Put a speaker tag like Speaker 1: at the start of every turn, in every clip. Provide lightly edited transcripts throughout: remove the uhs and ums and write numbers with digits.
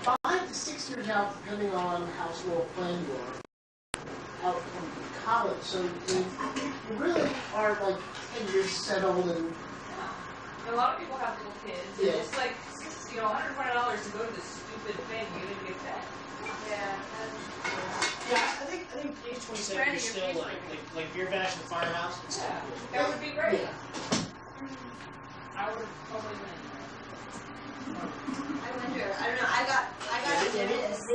Speaker 1: 5 to 6 years out, depending on how slow a plan you are, out from college. So you really are like 10 years settled and.
Speaker 2: A lot of people have little kids. Yeah. And it's like, $120 to go to this stupid thing. You didn't get that. Yeah.
Speaker 1: Yeah, I think age 27 is still like Beer Bash and Firehouse. It's
Speaker 2: yeah,
Speaker 1: cool.
Speaker 2: That would be great.
Speaker 1: Yeah.
Speaker 2: I would have totally been.
Speaker 3: I wonder. I don't know. I got into this.
Speaker 2: If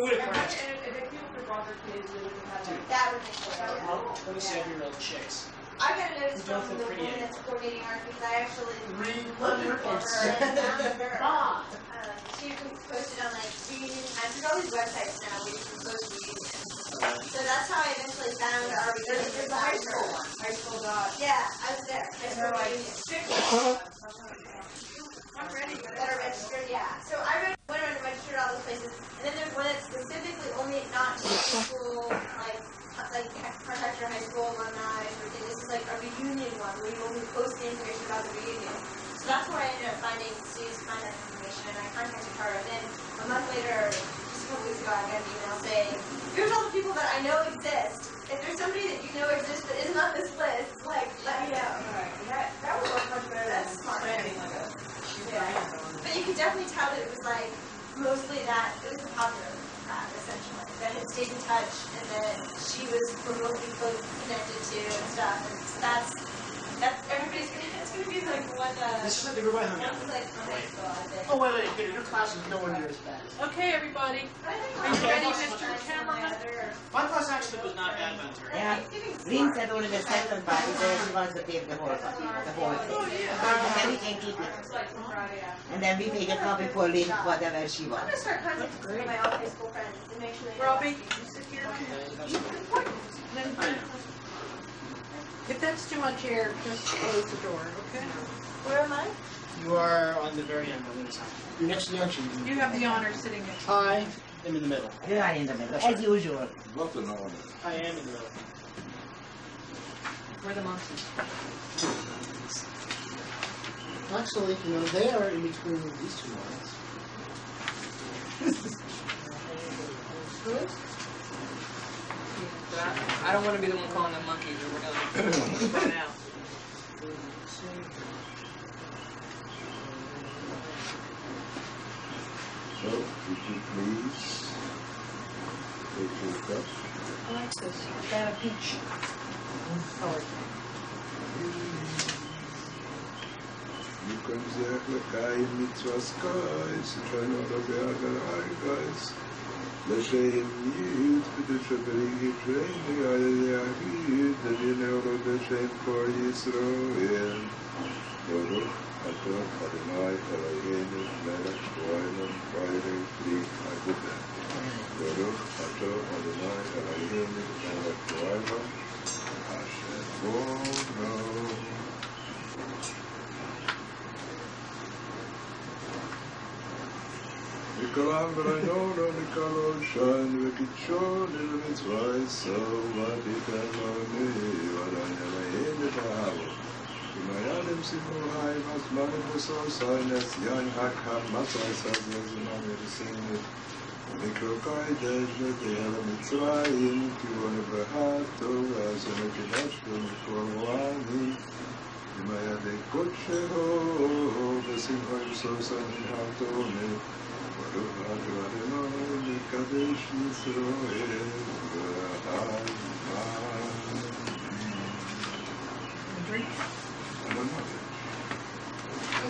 Speaker 2: people could brought their kids, they would have had
Speaker 3: that would make sense.
Speaker 1: 27-year-old chicks.
Speaker 3: I got a notice from the woman that's coordinating ours because I actually
Speaker 1: Wonderful.
Speaker 3: She posted on like reunion times. There's all these websites now where you can post reunions. So that's how I eventually found our reunion.
Speaker 2: There's a high school one. High school dot.
Speaker 3: Yeah, I was there. High school reunion.
Speaker 2: I'm ready.
Speaker 3: That are registered, yeah. So I went around and registered all those places. And then there's one that's specifically only not school, like contact your high school alumni or thing. This is like a reunion one where you only post the information about the reunion. So that's where I ended up finding Sue's contact information, and I contacted her. And then a month later, just a couple weeks ago, I got an email saying, here's all the people that I know exist. If there's somebody that you know exists but isn't on this list, like, let me know.
Speaker 2: Right. That would work much better than spending like a
Speaker 3: But you could definitely tell that it was like mostly that it was a popular crowd, essentially, that had stayed in touch and that she was remotely connected to and stuff. And so that's everybody's gonna. It's gonna be like one.
Speaker 1: This is like everybody hung out.
Speaker 3: Like high school, I think.
Speaker 1: Oh wait, your class is nowhere near as bad.
Speaker 2: Okay, everybody. Are you ready, Mr. Cameraman?
Speaker 1: My class actually was not bad by the turn.
Speaker 4: Yeah. Lynn said only the second part is that she wants to take the whole thing.
Speaker 2: Oh, yeah.
Speaker 4: And then we can keep it. And then we make it copy for Lynn, whatever she
Speaker 3: I'm
Speaker 4: wants.
Speaker 3: gonna start contacting my old high school friends and make sure they know.
Speaker 2: Robbie, you sit here. If that's too much air, just close the door, okay?
Speaker 3: Where am I?
Speaker 1: You are on the very end of the side. You're next to the junction.
Speaker 2: You have the honor sitting next to
Speaker 1: I am in the middle.
Speaker 4: You are in the middle, as usual.
Speaker 5: What an honor.
Speaker 1: I am in the middle.
Speaker 2: We're the monkeys.
Speaker 1: Actually, they are in between these two lines. Who is?
Speaker 2: I don't want to be the one calling them monkeys, or we're going to find out.
Speaker 5: So, would you please take your cup?
Speaker 2: Alexis, got a peach.
Speaker 5: Yukan zeh l'kayim mitzvahs kais, shano rabbeah gal'ai L'shem yid, v'd'shabri yitrein, yahid, v'd'yinero b'shem kol Yisroel. Baruch atah Adonai Eloheinu melech sho'olam v'yirei pri ha'gudem. Baruch atah Adonai Eloheinu melech sho'olam asher bo'no. Mikolam v'raynono mikolol shan v'kitshon v'mitzvah yisrael v'atikan loni v'adan Eloheinu v'havo. Imayanim simu hai v'azmanim v'sosai nesyan hakam matzai sazia ziman v'risinu Mikro kodesh v'deyel mitzrayim kivon v'hato v'azon v'kinashko mikol wani Imayadei kodsheho v'simho v'sosai v'hatone Baruch atah Adonai mekadesh Yisroel v'ha'aman.
Speaker 2: Drink?
Speaker 5: I don't know.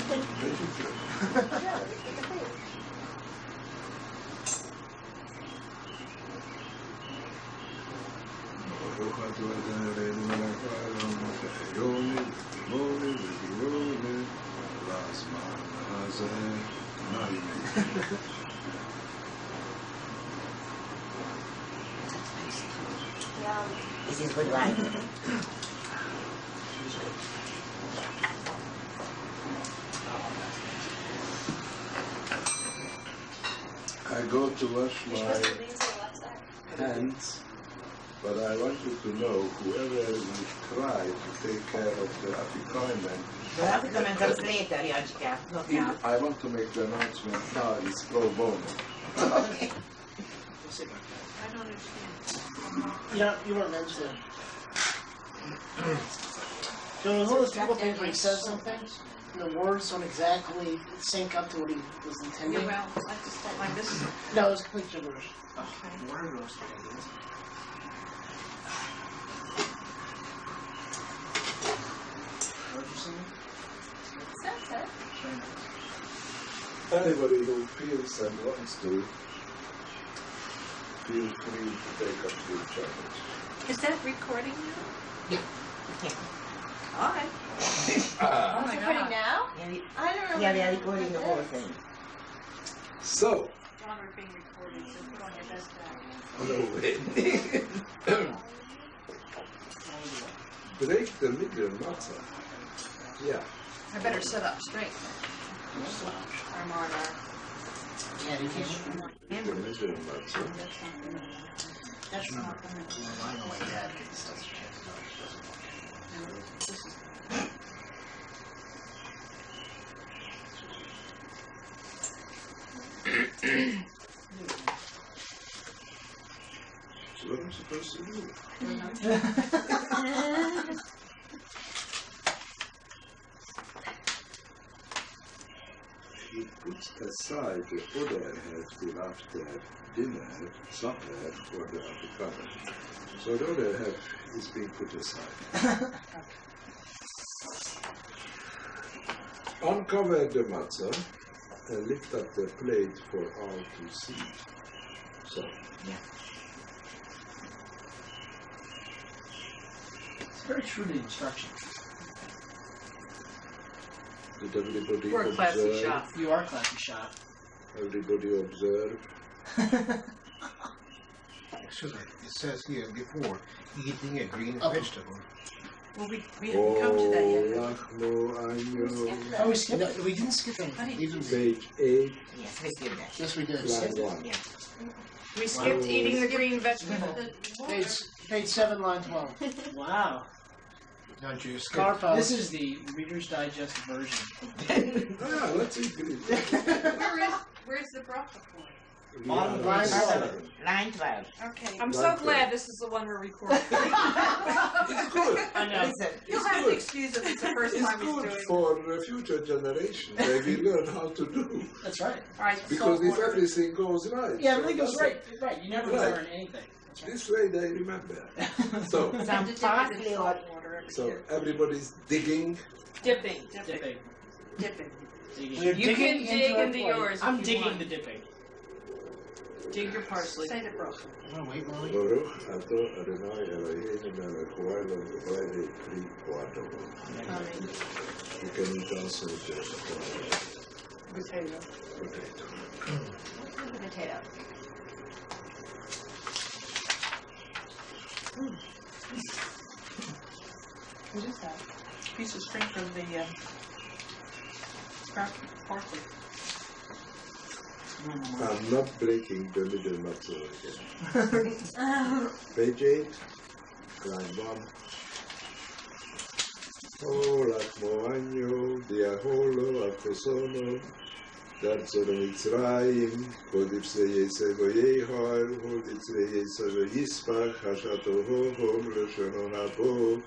Speaker 5: Thank you. Baruch atah Adonai Eloheinu melech ha'olam v'chayoni v'timoni v'gironi l'azman hazeh.
Speaker 4: This is good wine.
Speaker 5: I go to wash my hands, but I wanted to know whoever will try to take care of the afikomen.
Speaker 4: We'll have to come and translate, Janska.
Speaker 5: I want to make the announcement now, it's pro bono.
Speaker 4: Okay.
Speaker 1: We'll see about that.
Speaker 2: I don't understand.
Speaker 1: You weren't meant to. So it was one of those people things where he says something, and the words don't exactly sync up to what he was
Speaker 2: Yeah,
Speaker 1: intending.
Speaker 2: well, I just don't like this.
Speaker 1: No, it was complete gibberish.
Speaker 2: Okay.
Speaker 1: Word roast ideas. What did you say?
Speaker 2: That's it.
Speaker 5: Anybody who feels and wants to, feel free to take up the challenge.
Speaker 2: Is that recording now?
Speaker 1: Yeah.
Speaker 2: All right.
Speaker 5: Ah.
Speaker 2: Oh my
Speaker 3: Recording
Speaker 2: God.
Speaker 3: now?
Speaker 4: Yeah, we-
Speaker 3: I don't know.
Speaker 4: yeah, they're recording the whole thing.
Speaker 5: So,
Speaker 2: John, we're being recorded, so put on your best back.
Speaker 5: no way. Break the middle matzah. Yeah.
Speaker 2: I better sit up straight. I'm on our...
Speaker 1: Yeah, you can't.
Speaker 5: The middle matzah.
Speaker 1: That's not going to I know my dad gets stuff to check it
Speaker 5: So what am I supposed to do? He puts aside the other half till after dinner, supper, for the Afrikaner. So the other half is being put aside. Uncover the matzah and lift up the plate for all to see. So,
Speaker 1: It's very true to the instructions.
Speaker 5: did everybody
Speaker 2: We're a classy
Speaker 5: observe?
Speaker 2: shop.
Speaker 1: You are classy shot.
Speaker 5: Everybody observe?
Speaker 6: Sugar, it says here before eating a green
Speaker 1: Okay.
Speaker 6: vegetable.
Speaker 2: Well, we haven't come to that yet.
Speaker 5: Lachmo Anyo.
Speaker 1: Oh, we skipped that. We didn't skip anything. Even
Speaker 5: Page 8,
Speaker 4: Yes, we did that.
Speaker 1: yes, we did.
Speaker 5: line 1.
Speaker 4: Yeah.
Speaker 2: We skipped eating the green vegetable.
Speaker 1: Page 7, line 12. Wow.
Speaker 6: Don't you skip?
Speaker 1: Carpo. This is the Reader's Digest version.
Speaker 5: Ah, let's eat green.
Speaker 2: Where's the broccoli?
Speaker 1: Bottom
Speaker 5: Yeah,
Speaker 1: line
Speaker 5: that's
Speaker 1: 7.
Speaker 5: 7.
Speaker 4: Line 12.
Speaker 2: Okay. I'm
Speaker 5: Like
Speaker 2: so
Speaker 5: that.
Speaker 2: glad this is the one we're recording.
Speaker 5: It's good.
Speaker 1: I know.
Speaker 4: Listen,
Speaker 2: You'll have to excuse if it's the first
Speaker 5: It's
Speaker 2: time he's
Speaker 5: good
Speaker 2: doing.
Speaker 5: for the future generation. They will learn how to do.
Speaker 1: That's right.
Speaker 2: All right.
Speaker 5: Because
Speaker 2: salt
Speaker 5: if
Speaker 2: water.
Speaker 5: everything goes right.
Speaker 1: Yeah,
Speaker 5: so
Speaker 1: everything goes
Speaker 5: that's
Speaker 1: right. Right. You never
Speaker 5: Right.
Speaker 1: learn anything. That's right.
Speaker 5: This way they remember. So,
Speaker 4: some parsley or
Speaker 5: so everybody's digging.
Speaker 2: Dipping.
Speaker 1: Dipping.
Speaker 2: Dipping.
Speaker 1: Digging.
Speaker 2: You can dig
Speaker 1: our
Speaker 2: into
Speaker 1: plate.
Speaker 2: yours if
Speaker 1: I'm
Speaker 2: you
Speaker 1: digging
Speaker 2: want.
Speaker 1: the dipping.
Speaker 2: Dig your parsley. Say the broccoli.
Speaker 6: Oh, wait, Molly.
Speaker 5: Baruch ato Adonai Eloheinu melech haolam v'orei pri po'adomo. You can eat also the
Speaker 2: Potato.
Speaker 5: potato.
Speaker 2: Potato. What is that? Piece of string from the cracked parsley.
Speaker 5: I'm not breaking the middle matzah again. Page 8, line 1. Lachmo Anyo, Diaholo, Akosono, Darzono Mitzrayim, Kodipse Yesego Yehar, Hodipse Yesego Yispach, Hashato Hoho, Leshono Habo,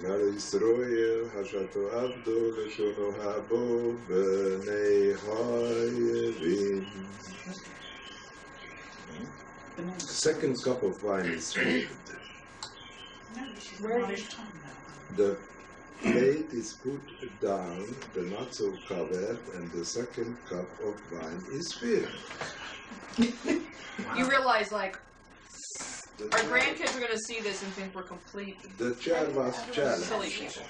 Speaker 5: Garo Yisroel, Hashato Abdo, Leshono Habo, B'nei Hayevim. Second cup of wine is filled. The plate is put down, the matzo covered, and the second cup of wine is filled.
Speaker 2: You realize, like,
Speaker 5: The
Speaker 2: our
Speaker 5: chair-
Speaker 2: grandkids are going to see this and think we're complete
Speaker 5: The chair was
Speaker 2: silly
Speaker 5: challenged.
Speaker 2: people.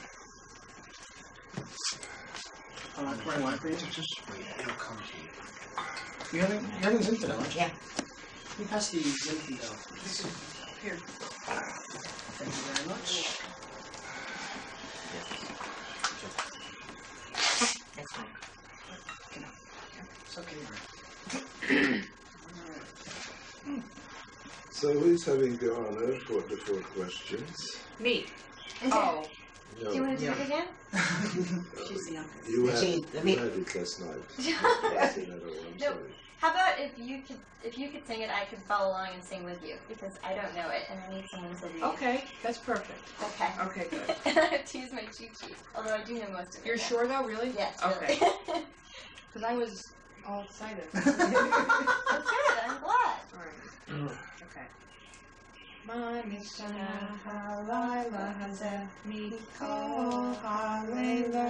Speaker 6: Just wait, it'll come to you. You haven't Zinfandel, huh?
Speaker 4: yeah.
Speaker 1: You pass the Zinfandel.
Speaker 2: Here.
Speaker 1: Thank you very much.
Speaker 4: That's fine.
Speaker 1: It's okay,
Speaker 5: So who is having the honor for the 4 questions?
Speaker 2: Me. Oh.
Speaker 3: Do you want to do it again?
Speaker 4: She's the youngest.
Speaker 5: You had it last night. That's another one,
Speaker 3: No.
Speaker 5: sorry.
Speaker 3: How about if you could sing it, I could follow along and sing with you because I don't know it and I need someone to lead.
Speaker 2: Okay, that's perfect.
Speaker 3: Okay.
Speaker 2: Okay, good.
Speaker 3: To use my cheat sheet, although I do know most of it.
Speaker 2: You're
Speaker 3: now.
Speaker 2: sure though, really?
Speaker 3: Yes.
Speaker 2: Okay.
Speaker 3: Really.
Speaker 2: Because I was all excited.
Speaker 3: That's good. I'm glad.
Speaker 2: Alright. Okay. Manishana halayla hazeh mikol halelo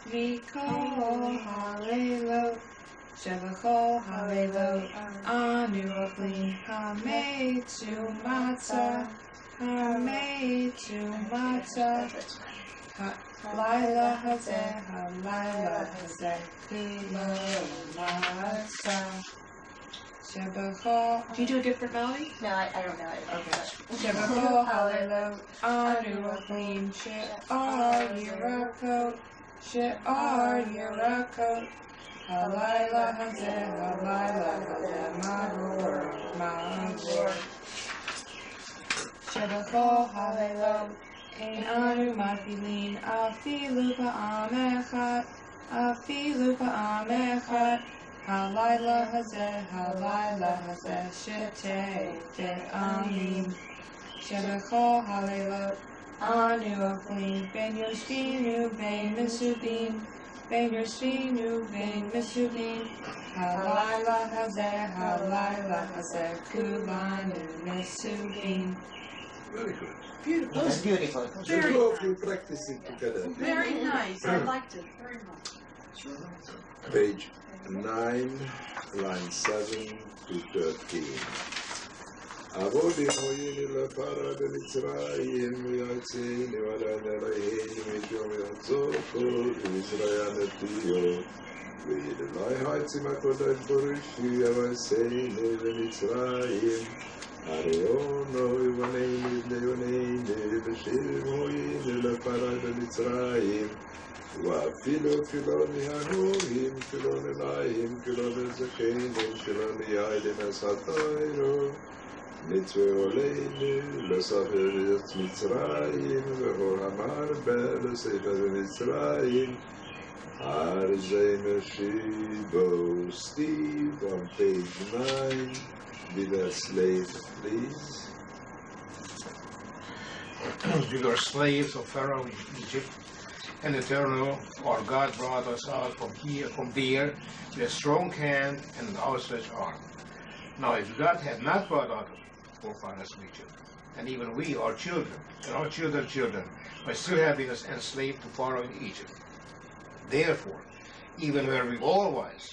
Speaker 2: mikol halelo shevachol halelo anu avlim hametu matzah hametu matzah halayla hazeh kulo matzah. Do you do a different melody?
Speaker 3: No, I don't know it.
Speaker 2: Okay. Shebachol halelo anu avlim she'ar yirakot she'ar yirakot halayla hazeh magor Shebachol halelo ein anu mafilin afilu ba'am echad Halayla hazeh, shetei te'amim. Shebachol halelo anu avlim ben yoshvinu ben mesubim Halayla hazeh, kulanu mesubim.
Speaker 5: Very good.
Speaker 2: Beautiful.
Speaker 4: It was beautiful.
Speaker 5: The two of you practicing together.
Speaker 2: Very nice. I liked it very much.
Speaker 5: Page 9, line 7 to 13. Avodim hoyini lepara b'Mitzrayim v'yatzini v'adan Elohim mishom yatzoko v'Yisrael netiyo v'yidolai ha'etzim ha'kodesh borushi avaseinu v'Mitzrayim Ariono Ivaneinu v'neyoneinu v'shim hoyini lepara b'Mitzrayim ואפילו כלא מההורים, כלא נליים, כלא נזקנים, כלא ניידים אסתירו, מצווה עלינו לספר את מצרים, והוא אמר לספר מצרים, הר זה משיבו Steve on page 9, be the slave, please.
Speaker 6: We were slaves of Pharaoh in Egypt. And Eternal, our God, brought us out from there with a strong hand and an outstretched arm. Now, if God had not brought out our forefathers from Egypt, and even we, our children, and our children's children, might still have been enslaved to Pharaoh in Egypt. Therefore, even were we all wise,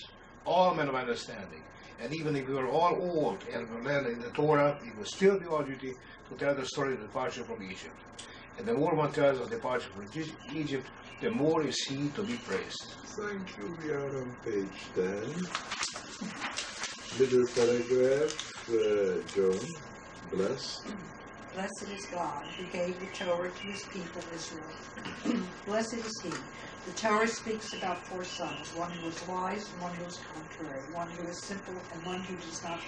Speaker 6: all men of understanding, and even if we were all old and were learned in the Torah, it would still be our duty to tell the story of the departure from Egypt. And the more one tells of the departure from Egypt, the more is he to be praised.
Speaker 5: Thank you. We are on page 10. Middle paragraph, Joan, blessed.
Speaker 7: Blessed is God who gave the Torah to his people Israel. Blessed is he. The Torah speaks about four sons, one who is wise and one who is contrary, one who is simple and one who does not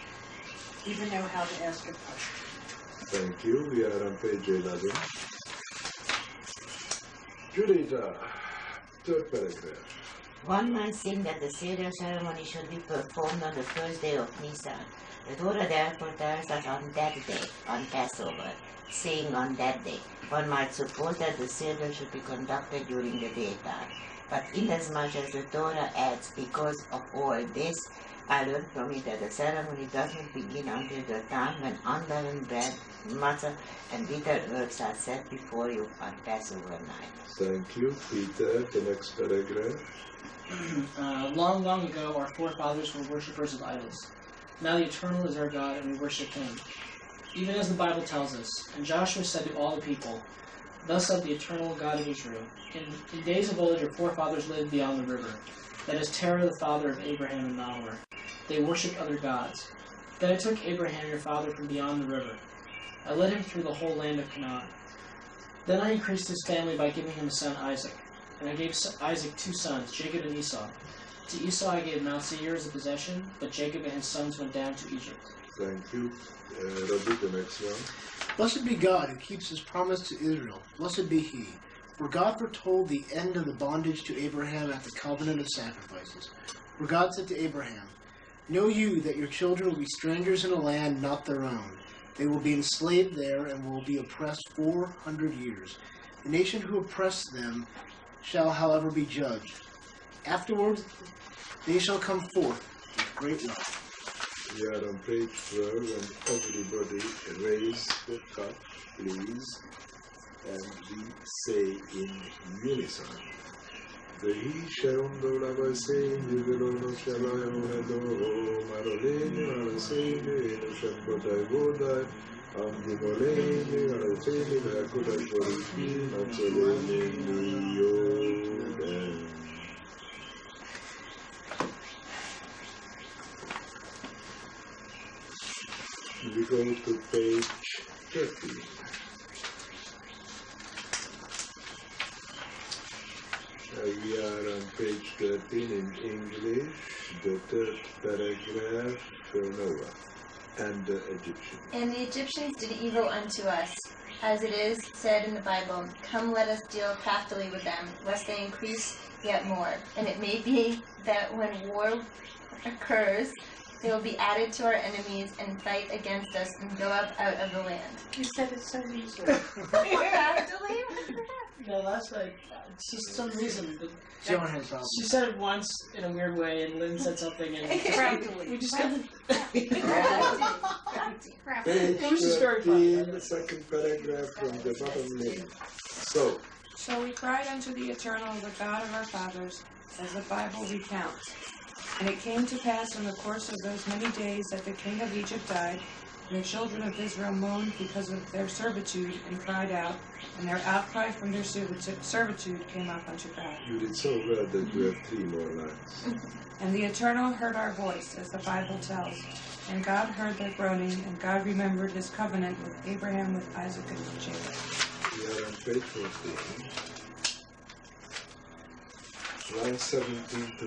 Speaker 7: even know how to ask a question.
Speaker 5: Thank you. We are on page 11. Judita, third paragraph.
Speaker 4: One man thinks that the Seder ceremony should be performed on the first day of Nisan. The Torah therefore tells us on that day, on Passover, saying on that day. One might suppose that the Seder should be conducted during the daytime. But inasmuch as the Torah adds, because of all this, I learned from it that the ceremony doesn't begin until the time when unleavened bread, matzah, and bitter herbs are set before you on Passover night.
Speaker 5: Thank you, Peter. The next paragraph.
Speaker 8: Long, long ago, our forefathers were worshippers of idols. Now the Eternal is our God, and we worship Him. Even as the Bible tells us, and Joshua said to all the people, "Thus said the Eternal God of Israel, in days of old your forefathers lived beyond the river. That is Terah, the father of Abraham and Nahor. They worshipped other gods. Then I took Abraham, your father, from beyond the river. I led him through the whole land of Canaan. Then I increased his family by giving him a son Isaac. And I gave Isaac two sons, Jacob and Esau. To Esau I gave Mount Seir as a possession, but Jacob and his sons went down to Egypt."
Speaker 5: Thank you. Robert, the next one.
Speaker 1: Blessed be God who keeps his promise to Israel. Blessed be he. For God foretold the end of the bondage to Abraham at the covenant of sacrifices. For God said to Abraham, Know you that your children will be strangers in a land not their own. They will be enslaved there and will be oppressed 400 years. The nation who oppressed them shall, however, be judged. Afterwards, they shall come forth with great love.
Speaker 5: We are on page 12, and everybody raise the cup, please, and we say in unison. Vehi sherondo lavaseni velono shalayon edo maroleni alaseni eno shakbodai bodai amdimoleni alaseni veakudai boriki natsoleni niyoden. We go to page 13. We are on page 13 in English, the third paragraph, Noah and the Egyptians.
Speaker 3: And the Egyptians did evil unto us, as it is said in the Bible, Come, let us deal craftily with them, lest they increase yet more. And it may be that when war occurs, they will be added to our enemies and fight against us and go up out of the land.
Speaker 7: You said it so easily.
Speaker 3: Craftily?
Speaker 8: No, that's like, just some reason.
Speaker 1: John has problems.
Speaker 8: She said it once in a weird way, and Lynn said something, and we just got
Speaker 5: Page
Speaker 8: It was just very
Speaker 5: 13,
Speaker 8: funny.
Speaker 5: second paragraph from the bottom left. So,
Speaker 9: So we cried unto the Eternal, the God of our fathers, as the Bible recounts. And it came to pass in the course of those many days that the king of Egypt died, and the children of Israel moaned because of their servitude, and cried out, and their outcry from their servitude came up unto God.
Speaker 5: you did so well that you have 3 more lines.
Speaker 9: And the Eternal heard our voice, as the Bible tells, and God heard their groaning, and God remembered his covenant with Abraham, with Isaac, and with Jacob.
Speaker 5: We are on page 14. Line 17 to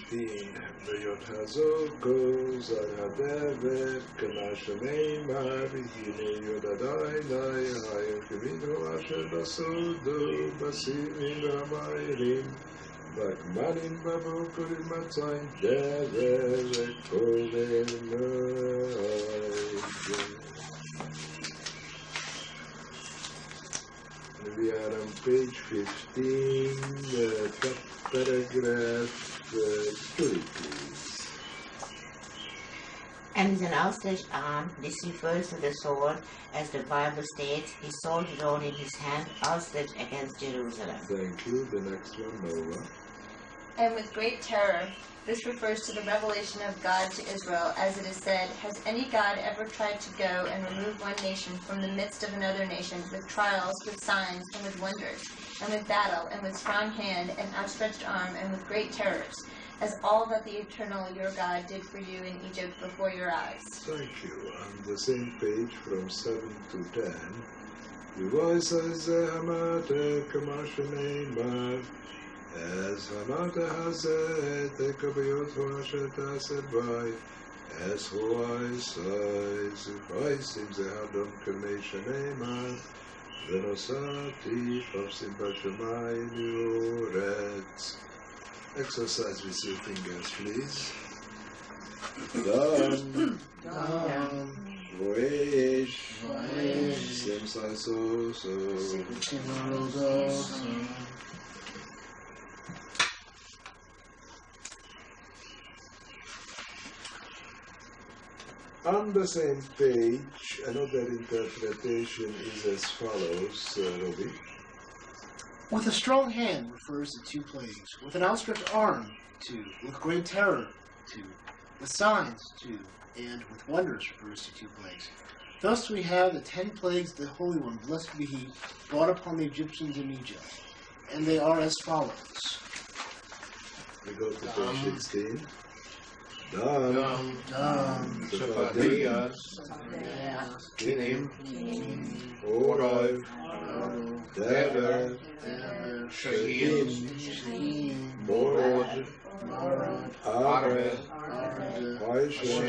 Speaker 5: 19. V'yot hazor goes al-hadevet k'masha neimar hine yod Adonai hayim k'minu asher basodu basimin v'amayrim v'akmanim b'bokur matzayin dever v'kolem We are on page 15, top paragraph 2, please.
Speaker 4: And with an outstretched arm, this refers to the sword, as the Bible states, his sword drawn in his hand, outstretched against Jerusalem.
Speaker 5: Thank you. The next one, Noah.
Speaker 3: And with great terror. This refers to the revelation of God to Israel, as it is said, Has any God ever tried to go and remove one nation from the midst of another nation, with trials, with signs, and with wonders, and with battle, and with strong hand, and outstretched arm, and with great terrors, as all that the Eternal your God did for you in Egypt before your eyes?
Speaker 5: Thank you. On the same page from 7 to 10. The voice is Hamate Kamasha Neymar. As Hamata Hazet, Ekabiyot Hashet Aserbai, as Hawaii size, Vaisim Zehadon Kalmesha Neymar, Venosati, Fafsim Bashamai, Nurets. Exercise with your fingers, please. Dam, Voish, Simsai So. On the same page, another interpretation is as follows, Robbie.
Speaker 1: With a strong hand refers to 2 plagues. With an outstretched arm, 2. With great terror, 2. With signs, 2. And with wonders refers to 2 plagues. Thus we have the 10 plagues of the Holy One, blessed be he, brought upon the Egyptians in Egypt. And they are as follows.
Speaker 5: We go to page 16. Dam,
Speaker 6: Zapadias, Kinim, Oroi,
Speaker 5: Dever,
Speaker 6: Shahim,
Speaker 5: Morod, Arve,
Speaker 6: Arve,
Speaker 5: Paisha,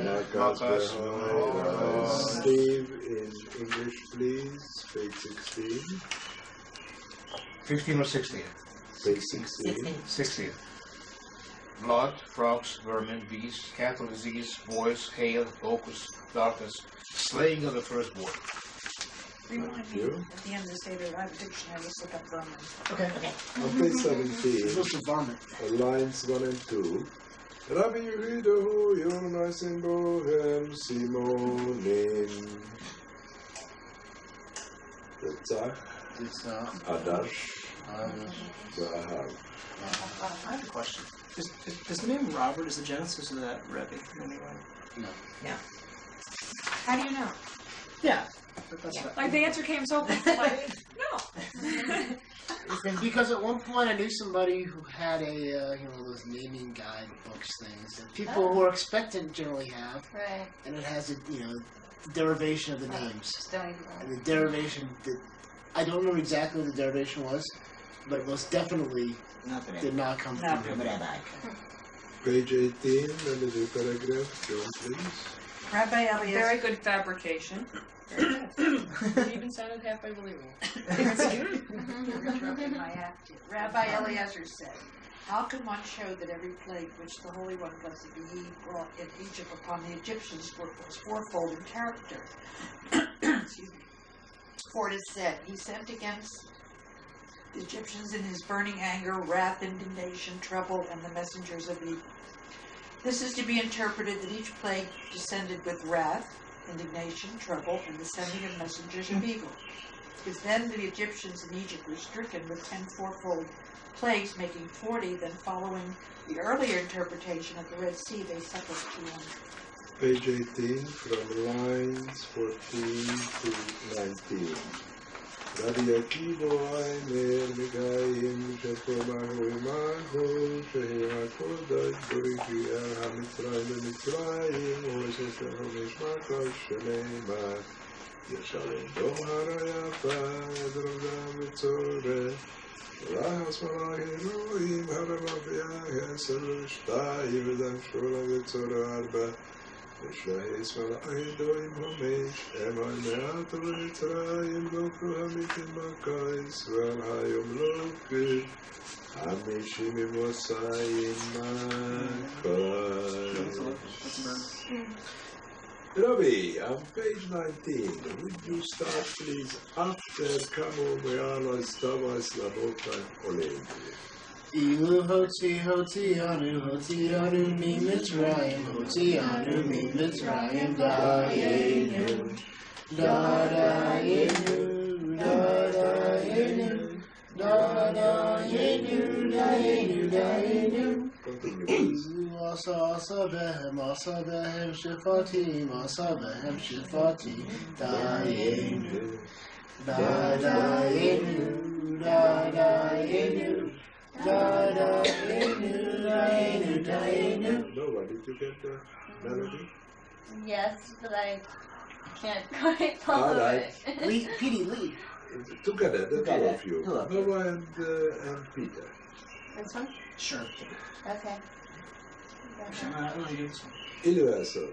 Speaker 5: Makas, Steve in English, please, page 16.
Speaker 6: 15 or 16?
Speaker 5: Page 16.
Speaker 6: 16. Blood, frogs, vermin, beasts, cattle disease, boils, hail, locusts, darkness, slaying of the firstborn.
Speaker 7: Remind me
Speaker 5: You?
Speaker 7: at the end of the Seder, I have a dictionary, let's look up vermin.
Speaker 1: Okay.
Speaker 5: On page 17,
Speaker 1: Supposed to vomit.
Speaker 5: lines 1 and 2. Rabbi Yehudahu Yonas in Bohem Simonim. Tzach,
Speaker 1: It's
Speaker 5: Adash, Zahav.
Speaker 8: I have a question. Is the name Robert is the genesis of that Rebbe in any way?
Speaker 1: no.
Speaker 2: How do you know?
Speaker 8: Yeah. That's right.
Speaker 2: Like the answer came so like, no.
Speaker 1: Because at one point I knew somebody who had a those naming guide books things that people who are expected generally have,
Speaker 3: Right.
Speaker 1: and it has a derivation of the names.
Speaker 3: Just don't even know.
Speaker 1: And the derivation I don't remember exactly what the derivation was, but it most definitely
Speaker 4: Not
Speaker 1: did
Speaker 4: Rebbe.
Speaker 1: not come
Speaker 7: Not
Speaker 1: from him.
Speaker 4: Rabbi.
Speaker 5: Page 18, another paragraph, John, please.
Speaker 7: Rabbi Eliezer.
Speaker 2: Very good fabrication. It even sounded halfway believable.
Speaker 7: Interrupting my act here. Rabbi Eliezer said, how can one show that every plague which the Holy One, blessed be He, brought in Egypt upon the Egyptians was fourfold in character? Excuse me. For it is said, He sent against the Egyptians in His burning anger, wrath, indignation, trouble, and the messengers of evil. This is to be interpreted that each plague descended with wrath, indignation, trouble, and the sending of messengers of evil. Because then the Egyptians in Egypt were stricken with 10 fourfold plagues, making 40, then following the earlier interpretation of the Red Sea, they suffered 200.
Speaker 5: Page 18, from lines 14 to 19. Rabbi Akiva Aimer Megayim Shekomahu Imahu Shehir HaKodesh Borishi El HaMitzrayim B'Mitzrayim U'Sheshehu Mishmaka Shneima Yeshalem Dom Harayafa Edrogam Mitzoreh Rahas Malachim Elohim Haramaviyah Hesel Shtayim V'Dam Sholam Mitzoreh Arba Yisrael Malachim Doim Homesh Emay Me'at V'Mitzrayim Lokru Hamitim Maka Yisrael Hayom Lokru Hamishim Imosayim Maka. Rabbi, on page 19, would you start please after Kamo Me'alas Tavas Labokan Olim?
Speaker 1: Ilu hoti hoti anu mi Mitzrayim hoti anu mi Mitzrayim dayenu dayenu dayenu dayenu dayenu dayenu.
Speaker 5: Continue.
Speaker 1: Asa behem shifati dayenu dayenu dayenu.
Speaker 5: Nova, did you get the melody?
Speaker 3: Yes, but I can't quite follow
Speaker 5: All right.
Speaker 3: it.
Speaker 1: Lead, Petey, lead.
Speaker 5: Together, the two
Speaker 4: Together,
Speaker 5: of you.
Speaker 4: two of you.
Speaker 5: Nova and Peter.
Speaker 3: This one?
Speaker 8: Sure.
Speaker 3: Okay.
Speaker 8: I'm not really good this one.
Speaker 5: Universal.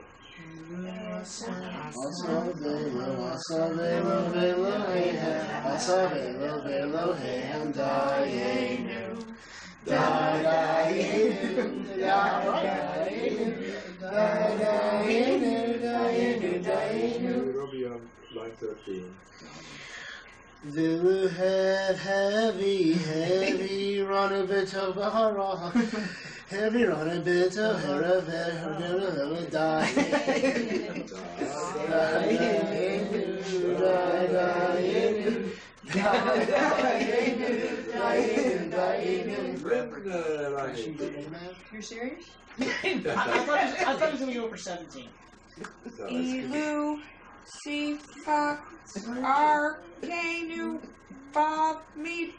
Speaker 5: Robbie on line 13.
Speaker 1: Vilu heavy, run a bit of Bahara. Heavy, run a bit of Hara,
Speaker 2: You're serious?
Speaker 8: I thought it was going to go for 17.
Speaker 9: Ilu, Sifa, Arkanu, Bob, Meat,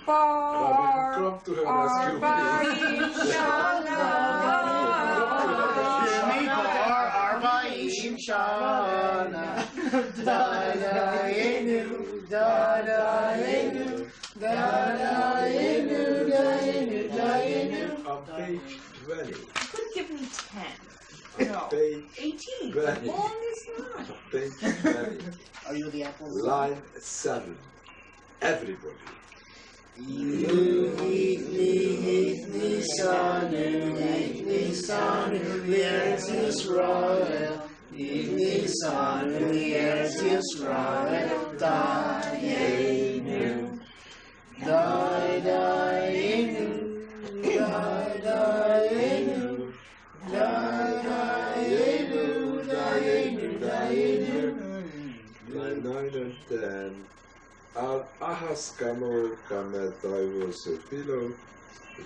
Speaker 9: Bar,
Speaker 5: Come to her
Speaker 9: Arba'in Shana.
Speaker 5: On page 20.
Speaker 2: Could give me 10.
Speaker 9: No.
Speaker 5: Page
Speaker 2: 18.
Speaker 5: 20.
Speaker 2: Longest not.
Speaker 5: Page 20.
Speaker 1: Are you the apple?
Speaker 5: Line 7. Everybody.
Speaker 1: Ifni Sanu, Eretz Yisrael. Ifni Sanu, Eretz Yisrael. Dayenu, Dayenu, Dayenu, Dayenu.
Speaker 5: 9 and 10. Al ahas kamor kamet taivos philo,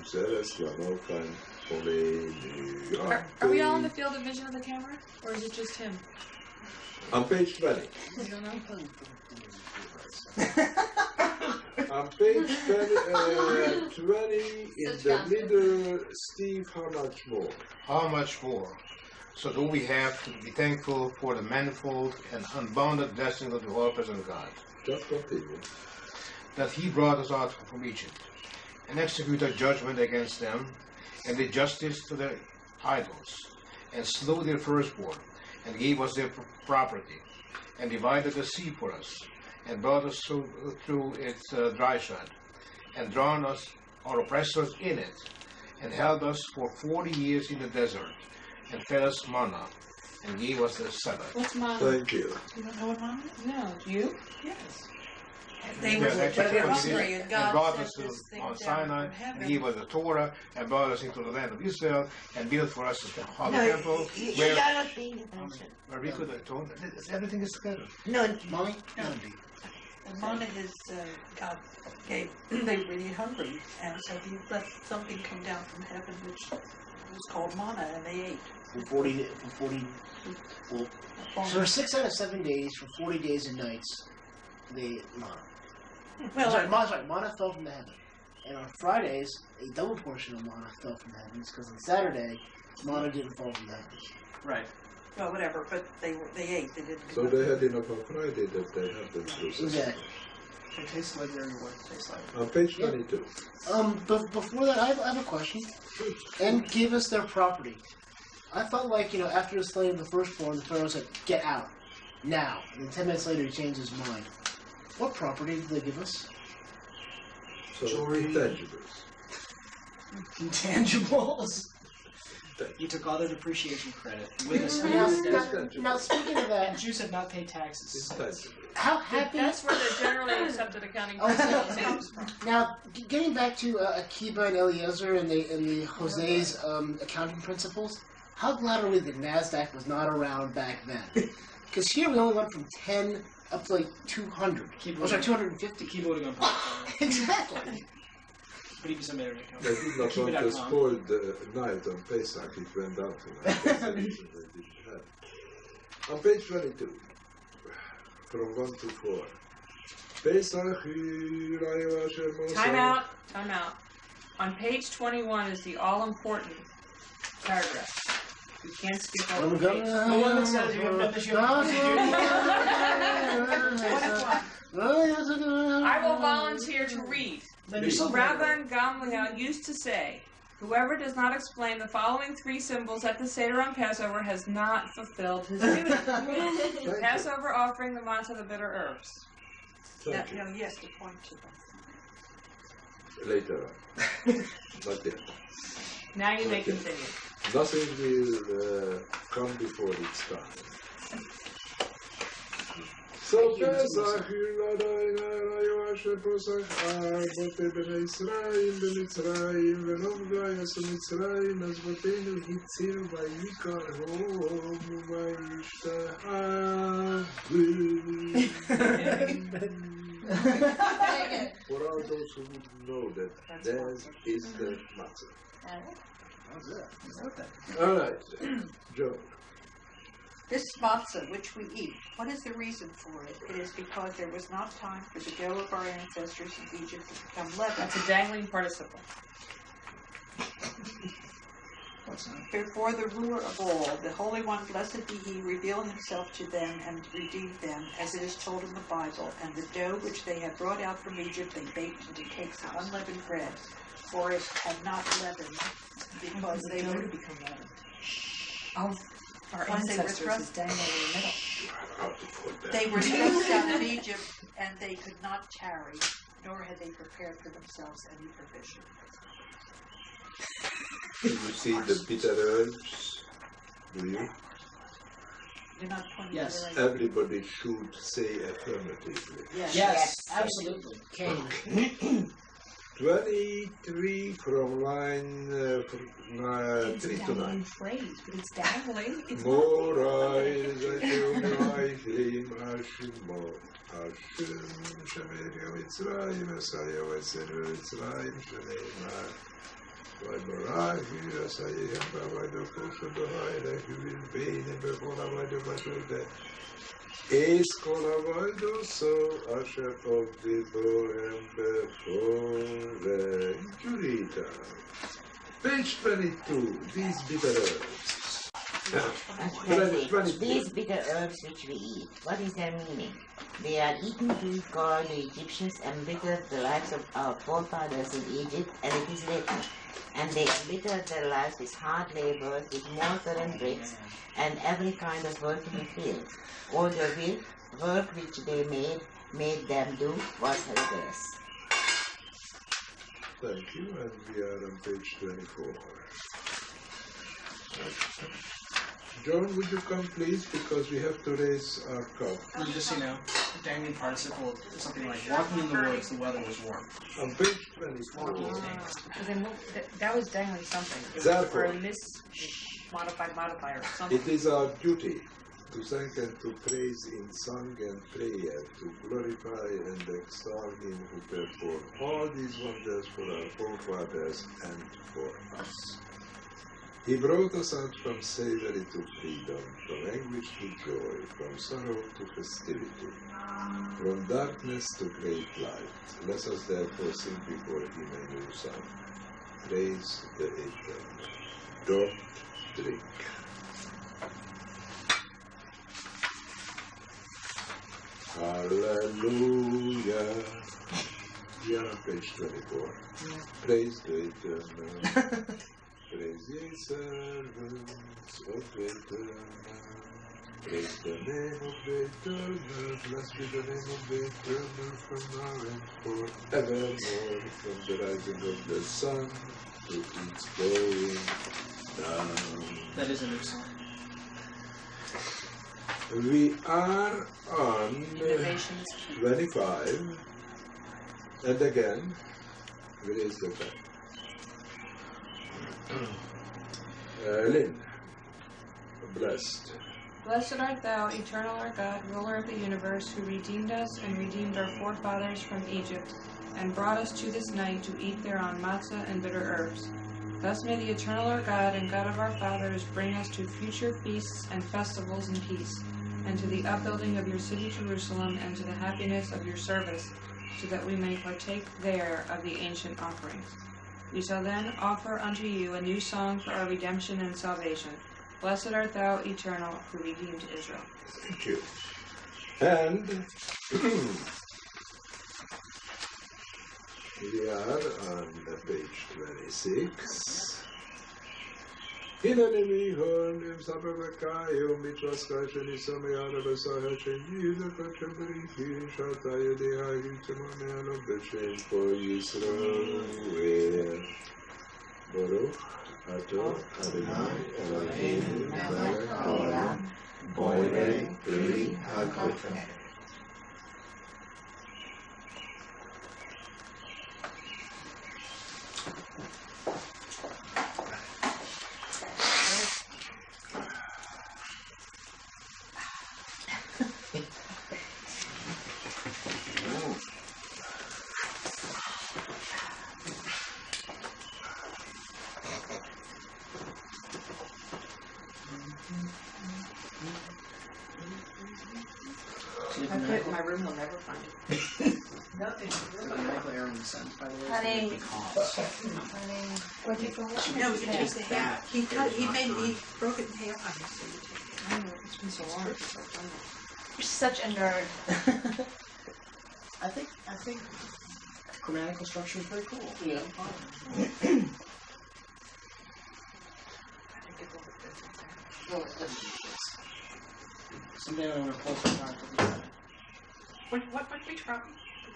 Speaker 5: zeres lamokan polenu.
Speaker 2: Are we all in the field of vision of the camera? Or is it just him?
Speaker 5: On page 20.
Speaker 2: You don't know?
Speaker 5: On page 20, 20 in the middle, Steve, how much more?
Speaker 6: How much more? So do we have to be thankful for the manifold and unbounded blessings of the all-present God,
Speaker 5: Just continue.
Speaker 6: that He brought us out from Egypt, and executed judgment against them, and did justice to their idols, and slew their firstborn, and gave us their property, and divided the sea for us, and brought us through its dry shod, and drawn us, our oppressors, in it, and held us for 40 years in the desert, and fed us manna, and gave us the Sabbath.
Speaker 2: What's mine?
Speaker 5: Thank you.
Speaker 7: You don't know what mine is?
Speaker 2: No, do you?
Speaker 7: Yes. They
Speaker 6: Yeah,
Speaker 7: were
Speaker 6: that's
Speaker 7: they were
Speaker 6: what it is.
Speaker 7: hungry, and
Speaker 6: And
Speaker 7: God
Speaker 6: brought
Speaker 7: sent
Speaker 6: us to
Speaker 7: this thing
Speaker 6: Mount
Speaker 7: down
Speaker 6: Sinai,
Speaker 7: from heaven.
Speaker 6: and gave us the Torah, and brought us into the land of Israel, and built for us the Holy
Speaker 4: No,
Speaker 6: Temple,
Speaker 4: you
Speaker 6: where
Speaker 4: are not paying attention.
Speaker 6: we could atone. Everything is together.
Speaker 4: No,
Speaker 1: Mommy?
Speaker 7: No. And manna is God gave. They were really hungry, and so He let something come down from heaven, which was called manna, and they ate.
Speaker 1: For 40, well, so for 6 out of 7 days, for 40 days and nights, they ate manna. Manna fell from the heaven. And on Fridays, a double portion of manna fell from the heavens, because on Saturday, manna didn't fall from the heavens.
Speaker 2: Right.
Speaker 7: Well, whatever, but they ate. They didn't.
Speaker 5: So they had enough on Friday that they had them through Saturday.
Speaker 1: Exactly.
Speaker 8: It tastes like their what it tastes like.
Speaker 5: On page 22.
Speaker 1: But before that, I have a question. And gave us their property. I felt like, after the slaying of the firstborn, the Pharaoh said, "Get out. Now." And then 10 minutes later, he changed his mind. What property did they give us?
Speaker 5: So
Speaker 8: Jewelry.
Speaker 5: intangibles.
Speaker 8: Intangibles. You took all their depreciation credit. Witness
Speaker 1: Now, speaking of that,
Speaker 8: Jews have not paid taxes.
Speaker 5: Intangibles.
Speaker 1: how happy...
Speaker 2: That's where the generally accepted accounting
Speaker 1: Oh,
Speaker 2: principles comes from.
Speaker 1: Now, getting back to Akiba and Eliezer and the Jose's accounting principles, how glad are we that NASDAQ was not around back then? Because here we only went from 10 up to like 200.
Speaker 8: Keep
Speaker 1: Oh, sorry, 250.
Speaker 8: Keep voting on politics.
Speaker 1: Exactly.
Speaker 8: But if you submit an account.
Speaker 5: They did not want to spoil the night on Pesach. It went out to that. That's the reason they didn't have. On page 22, from 1 to 4. Pesach,
Speaker 2: Time out. Time out. On page 21 is the all-important paragraph. You can't skip over the page.
Speaker 8: The one that says you have done this, you have
Speaker 2: I will volunteer to read. Rabban Gamliel used to say, "Whoever does not explain the following 3 symbols at the Seder on Passover has not fulfilled his duty." Passover offering, the matzah, the bitter herbs.
Speaker 5: Thank you.
Speaker 7: No, yes, to point to them.
Speaker 5: Later on. Not yet.
Speaker 2: Now you may continue.
Speaker 5: Nothing will come before its time. So Pesach Asher Pesach Bote Bnei Israel במצרים ונובגה יעשו מצרים אז בתינו הציר ויקר הום וישתחוו. For all those who would know that is the matzah. All right, Joe.
Speaker 7: This matzah, which we eat, what is the reason for it? It is because there was not time for the dough of our ancestors in Egypt to become leaven.
Speaker 2: That's a dangling participle.
Speaker 7: Before the ruler of all, the Holy One, blessed be He, revealed Himself to them and redeemed them, as it is told in the Bible. And the dough which they had brought out from Egypt they baked into cakes of unleavened bread, for it had not leavened, because they were
Speaker 2: become leaven. Oh, our
Speaker 7: Once they were
Speaker 2: ancestors
Speaker 7: thrust-
Speaker 2: is dangling in the middle.
Speaker 7: they were thrust out of Egypt, and they could not tarry. nor had they prepared for themselves any provision.
Speaker 5: Do you see the bitter herbs? Do you?
Speaker 7: You're not pointing
Speaker 8: Yes.
Speaker 7: to the right.
Speaker 5: Everybody should say affirmatively.
Speaker 8: Yes, absolutely.
Speaker 7: Okay.
Speaker 5: 23 from line 3 to 9.
Speaker 9: Phrase, but it's dangling. It's
Speaker 5: Morai Zaitrim Ashimo Ashim Shemeria Mitzrayim Esaya Vesenu Mitzrayim Sheneimar Morai Hirasayim Bavado Kosha Dohaira Huvil Bein Bevola Vado Vado Es Kolavado so Asher of the Bohem before Jurita. Page 22, these bitter herbs.
Speaker 4: These bitter herbs which we eat, what is their meaning? They are eaten to God, the Egyptians embittered the lives of our forefathers in Egypt, and it is written, and they embittered their lives with hard labor, with mortar and bricks, and every kind of work in the field. All the work which they made them do was rigorous.
Speaker 5: Thank you, and we are on page 24. John, would you come please, because we have to raise our cup.
Speaker 8: Just so you know, the dangling participle is something like walking in the woods, the weather was warm.
Speaker 5: On page 24.
Speaker 9: That was dangling something. It was
Speaker 5: Therefore,
Speaker 9: or a modified modifier or something.
Speaker 5: it is our duty to thank and to praise in song and prayer, to glorify and extol Him who performed all these wonders for our forefathers and for us. He brought us out from slavery to freedom, from anguish to joy, from sorrow to festivity, from darkness to great light. Let us therefore sing before Him a new song. Praise the Eternal. Don't drink. Hallelujah. We are on page 24. Praise the Eternal. Praise ye servants of the Eternal. Praise the name of the Eternal. Blessed be the name of the Eternal from now and forevermore. From the rising of the sun to its going down.
Speaker 8: That is a new song.
Speaker 5: We are on
Speaker 9: Innovations.
Speaker 5: 25, and again, we raise the cup. Lynn, blessed.
Speaker 9: Blessed art thou, eternal our God, ruler of the universe, who redeemed us and redeemed our forefathers from Egypt, and brought us to this night to eat thereon matzah and bitter herbs. Thus may the eternal our God and God of our fathers bring us to future feasts and festivals in peace, and to the upbuilding of your city Jerusalem, and to the happiness of your service, so that we may partake there of the ancient offerings. We shall then offer unto you a new song for our redemption and salvation. Blessed art thou, eternal, who redeemed Israel.
Speaker 5: Thank you. And we are on page 26. Hinanimi honim sabavakayo mitraskashani samayana basahachani the kachabri shataya dehayu timonel of the chain for Yisrael. Baruch Ato Adonai Elohim Melech Haolam Boirei Pri HaKotam.
Speaker 9: I put it in my room, they'll never find it.
Speaker 8: Michael Aaron sent, by the way.
Speaker 3: Honey.
Speaker 9: What do you go
Speaker 7: No, it's just the half. He broke it in half on his.
Speaker 9: I know, it's been so long. It's so funny.
Speaker 3: You're such a nerd.
Speaker 8: I think grammatical structure is very cool.
Speaker 7: Yeah.
Speaker 8: Well, someday I want to close my heart to do that.
Speaker 9: What we try?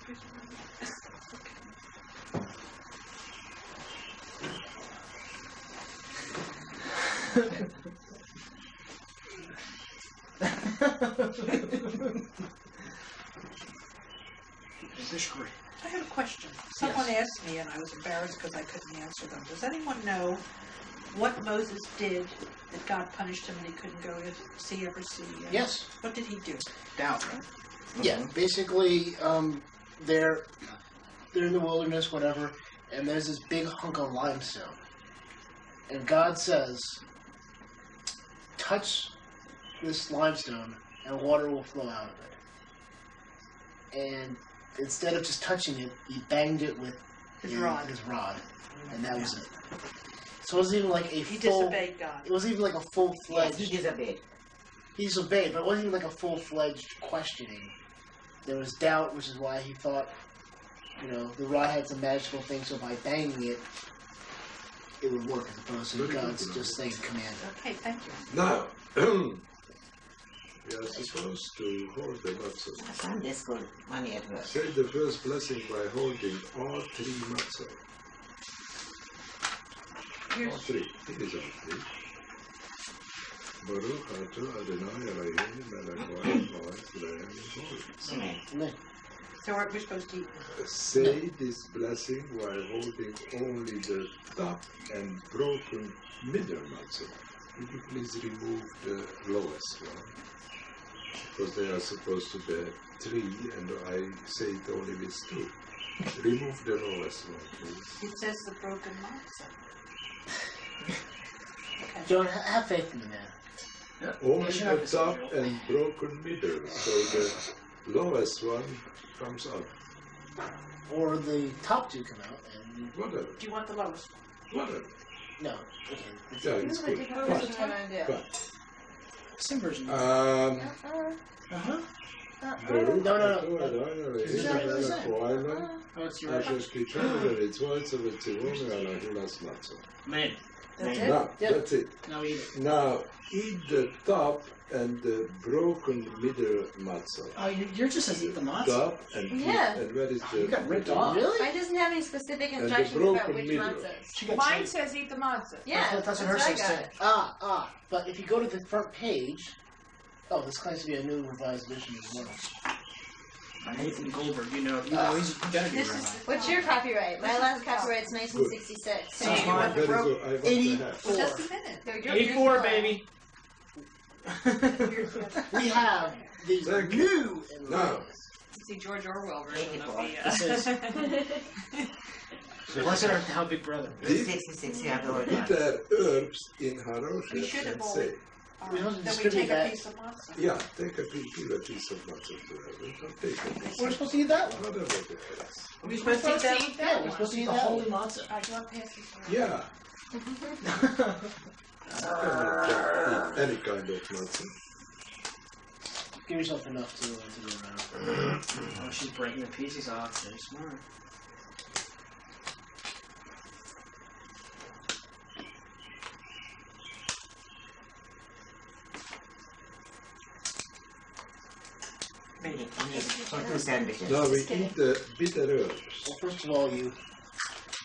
Speaker 8: Fish great.
Speaker 7: I have a question. Someone asked me, and I was embarrassed because I couldn't answer them. Does anyone know what Moses did that God punished him and he couldn't go to sea ever see?
Speaker 1: Yes.
Speaker 7: What did he do?
Speaker 8: Doubt, right?
Speaker 1: Yeah, basically, they're in the wilderness, whatever, and there's this big hunk of limestone. And God says, touch this limestone, and water will flow out of it. And instead of just touching it, he banged it with
Speaker 7: His rod.
Speaker 1: And that was it. So it wasn't even like a
Speaker 7: He
Speaker 1: full...
Speaker 7: disobeyed God.
Speaker 1: It wasn't even like a full-fledged...
Speaker 4: Yes, he disobeyed.
Speaker 1: He disobeyed, but it wasn't even like a full-fledged questioning. There was doubt, which is why he thought, the rod had some magical thing, so by banging it, it would work, as opposed to God's just saying command.
Speaker 7: Okay, thank you.
Speaker 5: Now, we are supposed to hold the matzah.
Speaker 4: Sunday school money at work.
Speaker 5: Say the first blessing by holding all three matzah. All three. It is all three. Baruch atah Adonai Eloheinu melech haolam ha'oretz
Speaker 4: Amen.
Speaker 1: Amen.
Speaker 7: So are we supposed to eat?
Speaker 5: Say this blessing while holding only the top and broken middle matzah. Would you please remove the lowest one? Because they are supposed to be three, and I say it only with two. Remove the lowest one, please.
Speaker 7: It says the broken matzah. Okay.
Speaker 1: John, have faith in the man.
Speaker 5: Only the top and broken middle, so the lowest one comes out.
Speaker 1: Or the top two come out, and...
Speaker 5: Whatever.
Speaker 7: Do you want the lowest one?
Speaker 5: Whatever.
Speaker 1: No. Okay.
Speaker 5: Yeah, it's good. Fine.
Speaker 8: Same version.
Speaker 5: Um,
Speaker 8: Uh-huh.
Speaker 5: Baruch
Speaker 1: No.
Speaker 5: atah Adonai Eloheinu
Speaker 8: Exactly the
Speaker 5: melech
Speaker 8: same.
Speaker 5: haolam
Speaker 8: Oh, it's your right.
Speaker 5: asher shkitzanu v'mitzvot v'tzivonu al achilas matzah.
Speaker 8: Man.
Speaker 7: That's
Speaker 1: it?
Speaker 5: Now,
Speaker 1: Yeah.
Speaker 5: that's it.
Speaker 8: Now eat it.
Speaker 5: Now, eat the top and the broken middle matzah.
Speaker 8: Oh, yours just says eat the matzah.
Speaker 5: Top and
Speaker 3: Yeah.
Speaker 5: and where is the
Speaker 8: You got ripped
Speaker 5: middle?
Speaker 8: off.
Speaker 1: Really?
Speaker 3: Mine doesn't have any specific
Speaker 5: the
Speaker 3: instructions about
Speaker 5: broken
Speaker 3: which
Speaker 5: middle.
Speaker 3: matzahs.
Speaker 8: She got
Speaker 2: Mine
Speaker 8: changed.
Speaker 2: says eat the matzah.
Speaker 3: Yeah,
Speaker 8: That's what her
Speaker 3: I
Speaker 8: says
Speaker 3: got.
Speaker 8: too.
Speaker 1: But if you go to the front page... Oh, this claims to be a new revised edition as well.
Speaker 8: Nathan Goldberg, he's gonna be
Speaker 7: This
Speaker 8: around.
Speaker 7: is
Speaker 3: What's your copyright? My last copyright's 1966.
Speaker 8: So you want
Speaker 5: That is what I want to have.
Speaker 7: just a minute.
Speaker 3: So you're
Speaker 8: 84,
Speaker 3: still-
Speaker 8: baby.
Speaker 1: We have the
Speaker 5: Thank you.
Speaker 1: new... and
Speaker 5: Now.
Speaker 1: latest.
Speaker 2: See George Orwell version of
Speaker 8: This is blessed art thou, big brother.
Speaker 5: These
Speaker 4: 66 you have to order.
Speaker 5: bitter herbs in
Speaker 7: We
Speaker 5: Haroshet
Speaker 7: should have
Speaker 5: and
Speaker 7: all-
Speaker 5: say,
Speaker 1: We don't
Speaker 7: Then we
Speaker 1: distribute
Speaker 7: take a
Speaker 1: that.
Speaker 7: piece of matzah.
Speaker 5: yeah, take a piece of matzah to heaven. Don't take a piece.
Speaker 1: We're supposed to eat that one.
Speaker 5: Whatever it is.
Speaker 8: Are we supposed to eat that?
Speaker 1: Yeah, we're supposed to eat
Speaker 8: the
Speaker 1: that
Speaker 8: holy
Speaker 1: one.
Speaker 8: matzah.
Speaker 7: Alright, do you want to pass this around?
Speaker 5: Yeah. You cannot just eat any kind of matzah.
Speaker 1: Give yourself enough to go around.
Speaker 8: Oh, she's breaking the pieces off. Very smart.
Speaker 4: For 2 sandwiches.
Speaker 5: Now we eat the bitter herbs.
Speaker 1: Well, first of all, you...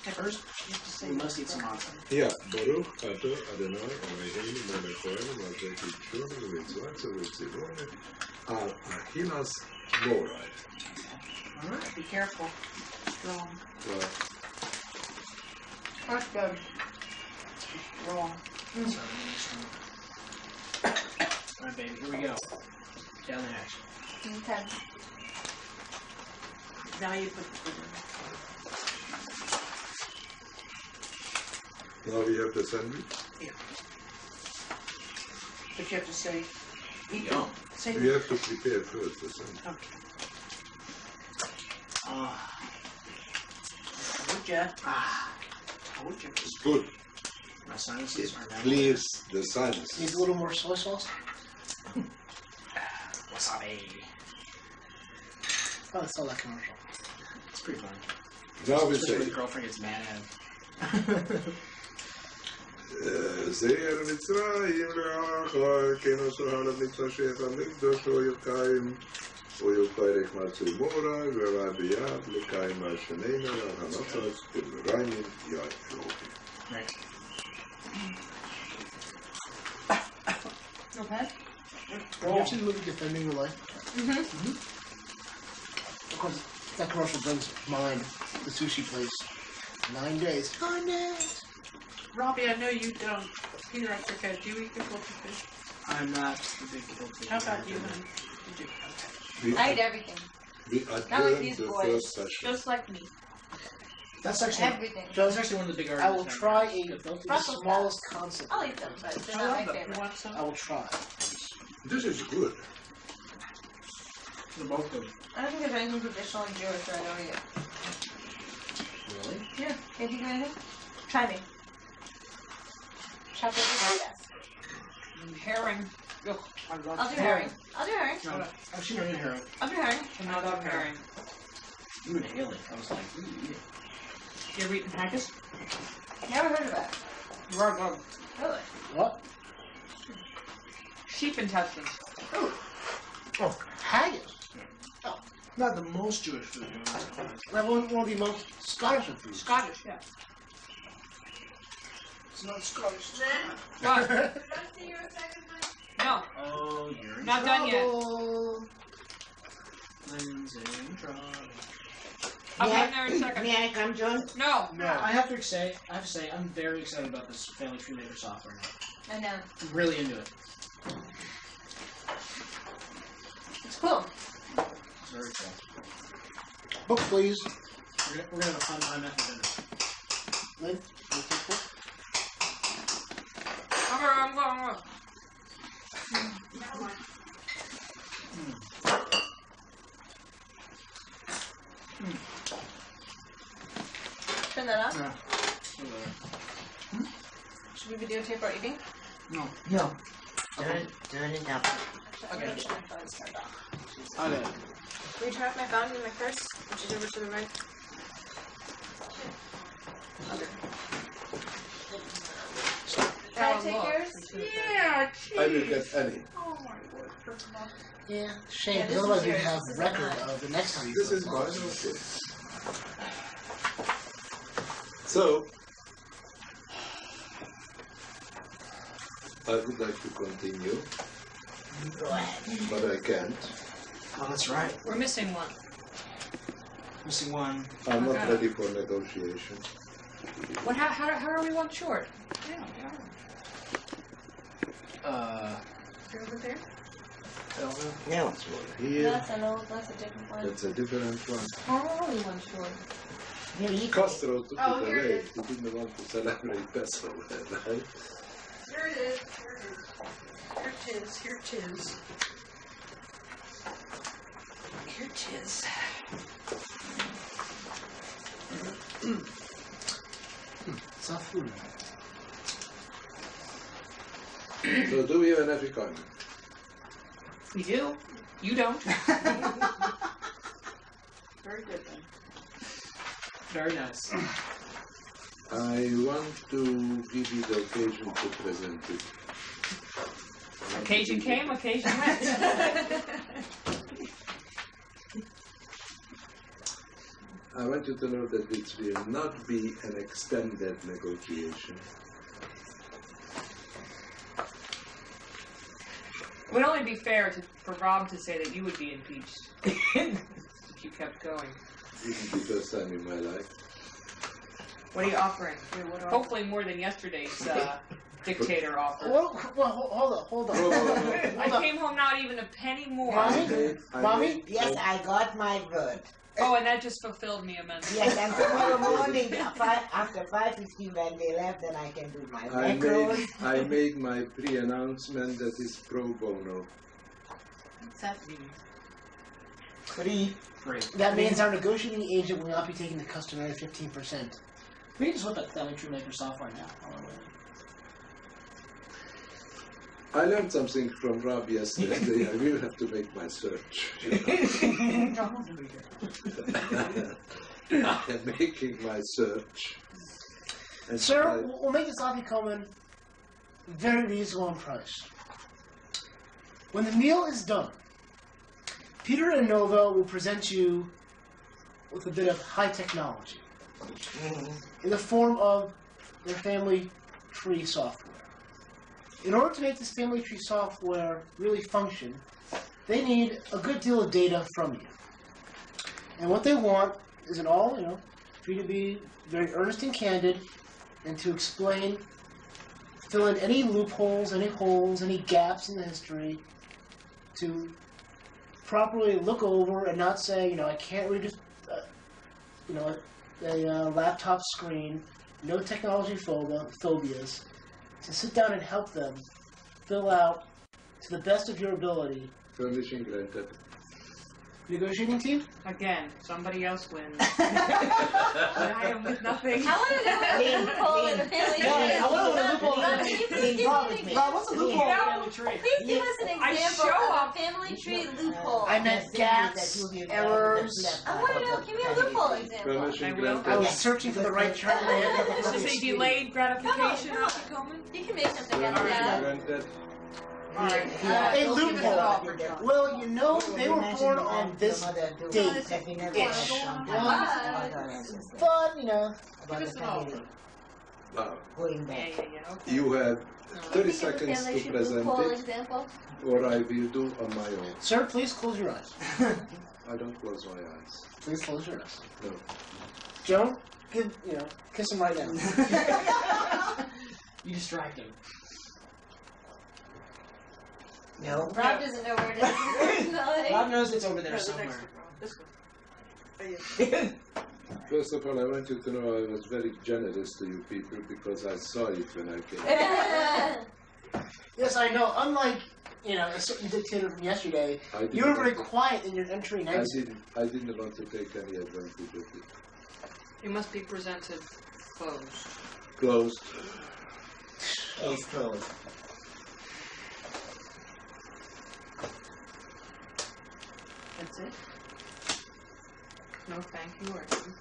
Speaker 7: First, you have to say
Speaker 8: We must eat some matzah.
Speaker 5: Yeah, Baruch atah Adonai Eloheinu melech haolam asher shkitzanu v'mitzvot v'tzivonu al achilas morai.
Speaker 8: Alright.
Speaker 7: be careful. Strong.
Speaker 5: Well,
Speaker 7: That's good. Wrong.
Speaker 8: Alright, baby, here we go. Down the hatch.
Speaker 3: Okay.
Speaker 7: Now you put the sugar.
Speaker 5: now we have the sandwich.
Speaker 7: But you have to say, eat
Speaker 8: Yum.
Speaker 7: Say
Speaker 5: We have to prepare first the sandwich.
Speaker 7: Okay. Told ya. Told ya.
Speaker 5: It's good.
Speaker 8: My sinuses are now.
Speaker 5: Clears the
Speaker 1: Need
Speaker 5: sinuses.
Speaker 1: a little more soy sauce?
Speaker 8: Wasabi.
Speaker 1: Oh, I saw that commercial.
Speaker 8: It's pretty funny.
Speaker 5: Now we
Speaker 8: Especially when
Speaker 5: say,
Speaker 8: the girlfriend gets mad at him.
Speaker 5: זעיר מצרים לאחר כנוסו על המצווה שיחמק דושו ירקיים ويقارك ما تمورا ورابيا لكاي ما شنينا وهنطلق بالراين يا جوبي.
Speaker 8: Next.
Speaker 2: Okay.
Speaker 1: Have you seen the movie Defending Your Life?
Speaker 2: Mm-hmm.
Speaker 1: Of course, that commercial brings to mind the sushi place. 9 days. 9 days!
Speaker 7: Robbie, I know you don't. Peter, I forget. Do you eat the filter fish?
Speaker 8: I'm not a big guilty.
Speaker 7: How about you, honey? Did you? Okay.
Speaker 3: I eat everything.
Speaker 5: We
Speaker 3: Not like
Speaker 5: adjourn
Speaker 3: these
Speaker 5: the
Speaker 3: boys.
Speaker 5: first session.
Speaker 3: Just like me.
Speaker 8: That's actually
Speaker 3: Everything.
Speaker 8: that's actually one of the big
Speaker 1: I
Speaker 8: arguments.
Speaker 1: will try the
Speaker 3: Brussels
Speaker 1: smallest concept.
Speaker 3: I'll eat them, but they're
Speaker 8: I
Speaker 3: not
Speaker 8: love
Speaker 3: my
Speaker 8: them.
Speaker 3: favorite.
Speaker 7: You want some?
Speaker 1: I will try.
Speaker 5: This is good.
Speaker 8: They're both good.
Speaker 3: I don't think there's anything traditionally Jewish that I don't eat.
Speaker 8: Really?
Speaker 3: Yeah. Can't think of anything? Try me. Chocolate is yes.
Speaker 2: Herring. Ugh, I love
Speaker 3: I'll do herring. I'll do herring.
Speaker 8: No, I've seen her in herring.
Speaker 3: I'll do herring.
Speaker 2: I love herring.
Speaker 8: You inhale it. I was like, ooh, eat it.
Speaker 2: You ever eaten haggis?
Speaker 3: Never heard of it.
Speaker 2: Very good.
Speaker 3: Really?
Speaker 1: What?
Speaker 2: Sheep intestines.
Speaker 1: Oh, haggis.
Speaker 8: Not the most Jewish food, you know.
Speaker 1: Like one of the most Scottish of foods.
Speaker 2: Scottish, yeah.
Speaker 8: It's not Scottish.
Speaker 2: What?
Speaker 3: Did I see your second one?
Speaker 2: No,
Speaker 8: Oh, you're in
Speaker 2: not done yet.
Speaker 1: Trouble.
Speaker 8: Lynn's in trouble.
Speaker 2: I'll
Speaker 4: May
Speaker 2: be
Speaker 4: I-
Speaker 2: in there in a second.
Speaker 4: May I come, John?
Speaker 2: No.
Speaker 1: No.
Speaker 8: I have to say, I'm very excited about this Family Tree Maker software now.
Speaker 3: I know.
Speaker 8: I'm really into it.
Speaker 3: It's cool.
Speaker 8: It's very cool.
Speaker 1: Book, please.
Speaker 8: We're gonna have a fun time after dinner.
Speaker 1: Lynn, you take book?
Speaker 2: I'm going.
Speaker 3: Turn that off.
Speaker 8: Yeah.
Speaker 3: Should we videotape our eating?
Speaker 8: No.
Speaker 4: No. Turn it up.
Speaker 3: Actually, I'm gonna my phone's turned off.
Speaker 1: Okay.
Speaker 3: Will you turn off my phone in my purse, which is over to the right? Okay. Can I take yours?
Speaker 2: Yeah,
Speaker 5: I will get any.
Speaker 2: Oh my word.
Speaker 1: Yeah, shame,
Speaker 3: Yeah,
Speaker 1: because
Speaker 3: this
Speaker 1: otherwise
Speaker 3: is
Speaker 1: we'd
Speaker 3: yours.
Speaker 1: have
Speaker 3: This is
Speaker 1: record
Speaker 3: mine.
Speaker 1: of the next time you
Speaker 5: This
Speaker 1: go.
Speaker 5: is mine. Okay. So, I would like to continue,
Speaker 4: Go ahead.
Speaker 5: but I can't.
Speaker 8: Oh, that's right.
Speaker 2: We're missing one.
Speaker 8: Missing one.
Speaker 5: I'm not
Speaker 2: Okay.
Speaker 5: ready for negotiation.
Speaker 2: What? How are we one short?
Speaker 3: You're over there?
Speaker 4: No.
Speaker 5: Here,
Speaker 3: That's a different one.
Speaker 5: that's a different one.
Speaker 3: How are we one short?
Speaker 4: You eat
Speaker 5: Castro took
Speaker 3: Oh,
Speaker 5: it
Speaker 3: here it
Speaker 5: away.
Speaker 3: is.
Speaker 5: He didn't want to celebrate Passover, right?
Speaker 7: Here it is. Here it is. Here it is. Here it is.
Speaker 1: It's not food.
Speaker 5: So do we have an African?
Speaker 2: We do. You don't.
Speaker 7: Very good then.
Speaker 8: Very nice.
Speaker 5: I want to give you the occasion to present it.
Speaker 2: Occasion came, occasion went.
Speaker 5: I want you to know that it will not be an extended negotiation.
Speaker 2: It would only be fair for Rob to say that you would be impeached if you kept going.
Speaker 5: This is the first time in my life.
Speaker 2: What are you offering? Hopefully more than yesterday's dictator offer.
Speaker 1: Well, hold on.
Speaker 2: I came home not even a penny more.
Speaker 1: Mommy? Mommy?
Speaker 4: Yes, I got my word.
Speaker 2: Oh, and that just fulfilled me immensely.
Speaker 4: Yes, and tomorrow morning, after 5:15 when they left, then I can do my macros.
Speaker 5: I made my pre-announcement that is pro bono.
Speaker 3: What's that mean?
Speaker 4: Free.
Speaker 1: That means our negotiating agent will not be taking the customary 15%.
Speaker 8: We can just look at Family Tree Maker software now.
Speaker 5: I learned something from Rob yesterday. I will have to make my search. I am making my search. And
Speaker 1: Sir, we'll make this coffee come very reasonable in price. When the meal is done, Peter and Nova will present you with a bit of high technology in the form of their family tree software. In order to make this family tree software really function, they need a good deal of data from you. And what they want is for you to be very earnest and candid and to explain, fill in any loopholes, any holes, any gaps in the history, to properly look over and not say, I can't read a laptop screen, no technology phobias, to sit down and help them fill out, to the best of your ability.
Speaker 5: Permission granted.
Speaker 1: Negotiating team?
Speaker 2: Again, somebody else wins. I am with nothing.
Speaker 3: I want to know what the loophole in the family tree is.
Speaker 1: I want to know the loophole in the
Speaker 3: Please give
Speaker 1: Rob, what's the loophole in the family tree?
Speaker 3: Please give us an example of a family tree loophole.
Speaker 1: I meant gaps, errors.
Speaker 3: I want to know, give me a loophole example.
Speaker 5: Permission
Speaker 2: I will.
Speaker 1: I
Speaker 5: granted.
Speaker 1: was searching for the right term.
Speaker 2: This is a delayed gratification,
Speaker 3: Come on.
Speaker 2: Coleman.
Speaker 3: You can make something out of
Speaker 5: Permission
Speaker 3: that.
Speaker 5: granted.
Speaker 1: A loophole. Well, they were born on this date. But,
Speaker 2: Give us an offer.
Speaker 5: Now,
Speaker 4: Going
Speaker 2: Yeah,
Speaker 4: back.
Speaker 2: okay.
Speaker 5: you have 30
Speaker 3: Give me a
Speaker 5: seconds
Speaker 3: family
Speaker 5: to
Speaker 3: tree
Speaker 5: present
Speaker 3: loophole
Speaker 5: it,
Speaker 3: example.
Speaker 5: or I will do on my own.
Speaker 1: Sir, please close your eyes.
Speaker 5: I don't close my eyes.
Speaker 1: Please close your eyes.
Speaker 5: No.
Speaker 1: Joan, kiss him right now.
Speaker 8: You distract him.
Speaker 4: No.
Speaker 3: Rob doesn't know where it is.
Speaker 8: Rob knows it's over there somewhere.
Speaker 5: First of all, I want you to know I was very generous to you people because I saw it when I came.
Speaker 1: Yes, I know. Unlike, a certain dictator from yesterday, you were very quiet in your entry.
Speaker 5: I didn't want to take any advantage of it.
Speaker 2: You must be presented closed.
Speaker 5: Closed.
Speaker 8: Close.
Speaker 2: That's it? No thank you or anything?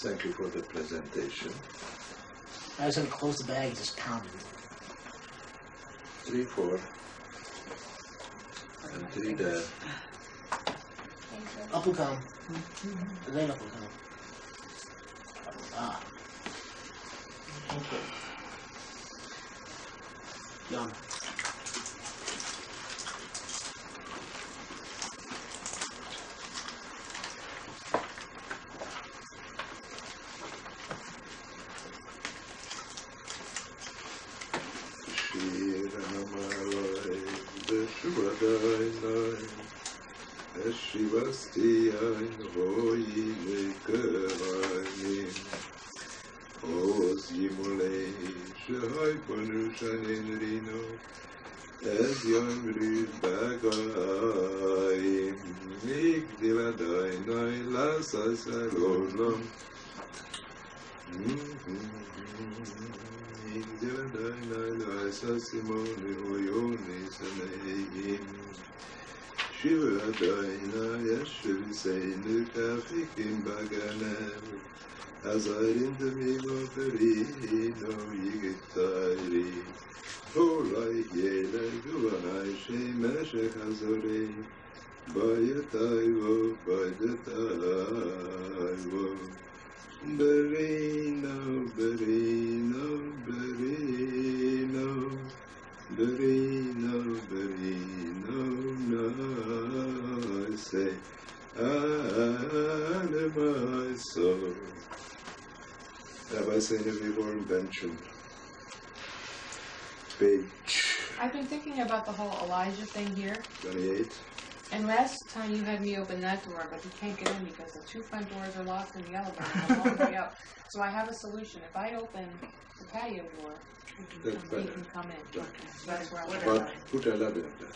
Speaker 5: Thank you for the presentation.
Speaker 1: I was going to close the bag and just pound it.
Speaker 5: 3, 4, and 3 there.
Speaker 1: Appelkaam. Alleen appelkaam. Ah.
Speaker 4: Thank you.
Speaker 1: Jan.
Speaker 5: Shivasti ein hoi lekavanim Oz yimulei shehai ponushanin rino Ez yom rid bagayim Migdiladai nai lasas alolom Migdiladai nai lasas simoni hoyoni saneim Shiva Daina Yeshu Seinu Kafikim Baganem Azarin Demigo Perino Yigitari Holai Yele Guanai Shemeshek Hazore Bayataivo Bayataivo Berino Berino Berino Berino Berino I say, my soul. Have I seen it before? Invention. Page
Speaker 9: I've been thinking about the whole Elijah thing here.
Speaker 5: 28.
Speaker 9: And last time you had me open that door, but you can't get in because the 2 front doors are locked in the elevator and I'm all the way up. So I have a solution. If I open the patio door, he can come in. So that's where I want
Speaker 5: But put a ladder up there.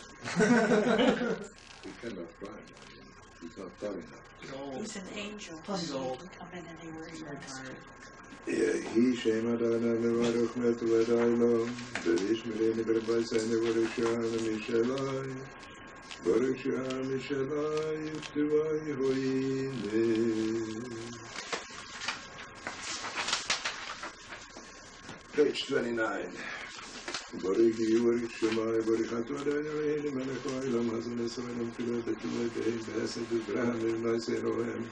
Speaker 5: He cannot climb. He's not tall enough.
Speaker 7: He's an angel. He's old. He can come in anywhere he wants to.
Speaker 5: He shema dana mevaruch metu v'dailo Berish mireni berbasene baruch shana mishelai Baruch shana mishelai Yishtivai hoine Page 29. Bariki Barik Shemai Barikato Dayani Manako Ilam Hazanesoinam Fila Betumade Bassett Graham Niceroem.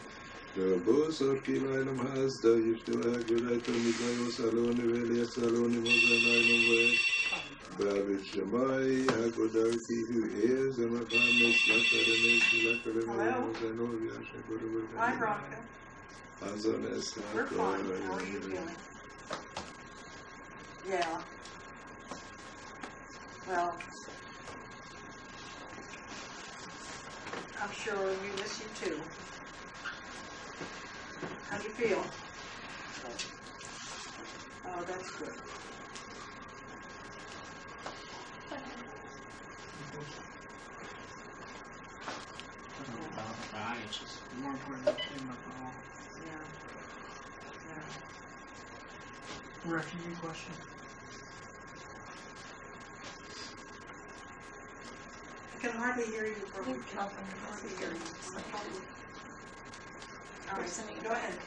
Speaker 5: The boss of Kilainam has the Yishtua Gulato Mikayo Saloni Velia Saloni Mozanainum Way. Babit Shemai Hagodarki, who is a Makamis Lakaremis Lakaremis Mozanovia Shakuru.
Speaker 7: Hi, Veronica.
Speaker 5: Hazanes
Speaker 7: We're fine. How are you feeling? Yeah. Well, I'm sure we miss you too. How do you feel? Oh, that's good.
Speaker 8: It's just more important than alcohol.
Speaker 7: Yeah. Yeah.
Speaker 8: Refugee question.
Speaker 7: I can hardly hear you from here. I can hardly hear you. All right, go ahead.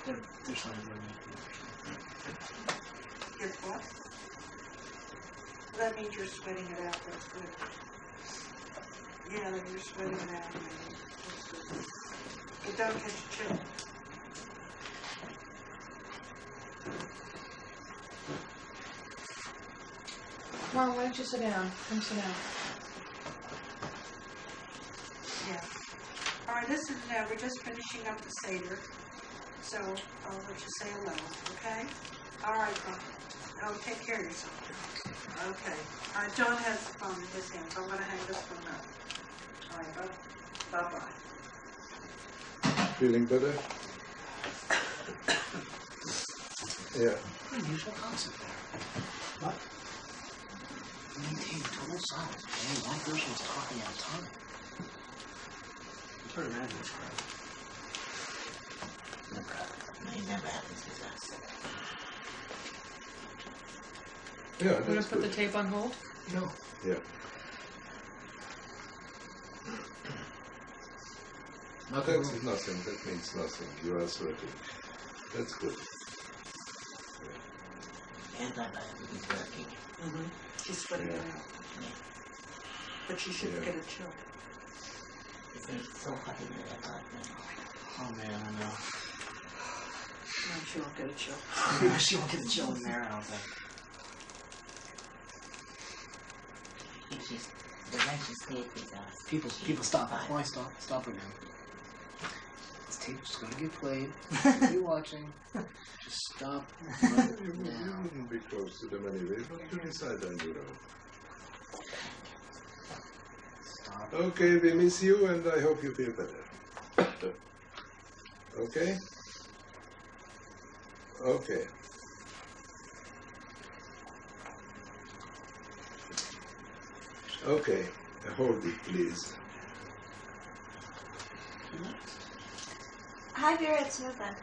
Speaker 8: There's something really
Speaker 7: Guess what? That means you're sweating it out. That's good. Yeah, then you're sweating it out. That's good. But don't catch a chill.
Speaker 2: Mom, why don't you sit down? Come sit down.
Speaker 7: Yeah. All right, listen now. We're just finishing up the Seder. So I'll let you say hello, okay? All right, then. Oh, take care of yourself. Okay. John has the phone in his hand, so I'm going to hang this phone up. All right, bye-bye.
Speaker 5: Feeling better? Yeah.
Speaker 1: Unusual concept there. What? Maintain total silence. Hey, that person was talking out of time.
Speaker 8: Turn around and try.
Speaker 4: No problem. It never happens with us.
Speaker 5: Yeah,
Speaker 2: You want
Speaker 5: that's
Speaker 2: to put the
Speaker 5: good.
Speaker 2: tape on hold?
Speaker 1: No.
Speaker 5: Yeah.
Speaker 1: Nothing.
Speaker 5: That's nothing. That means nothing. You are sweating. That's good.
Speaker 4: And my body is working.
Speaker 7: Mm-hmm. She's sweating it out. But she shouldn't get a chill.
Speaker 4: It's so hot in the apartment.
Speaker 8: Oh man, I know.
Speaker 7: No, she won't get a chill.
Speaker 8: She won't get the chill in there, I don't think.
Speaker 4: If she's the night she stayed with us.
Speaker 1: People stop. Why stop? Stop right now. This tape's gonna get played. Be watching. Just stop right
Speaker 5: You
Speaker 1: now.
Speaker 5: wouldn't be close to them anyway, but you're inside on your own.
Speaker 1: Stop.
Speaker 5: Okay, we miss you and I hope you feel better. Okay? Okay. Okay, hold it, please.
Speaker 3: Hi, Vera, it's Nova.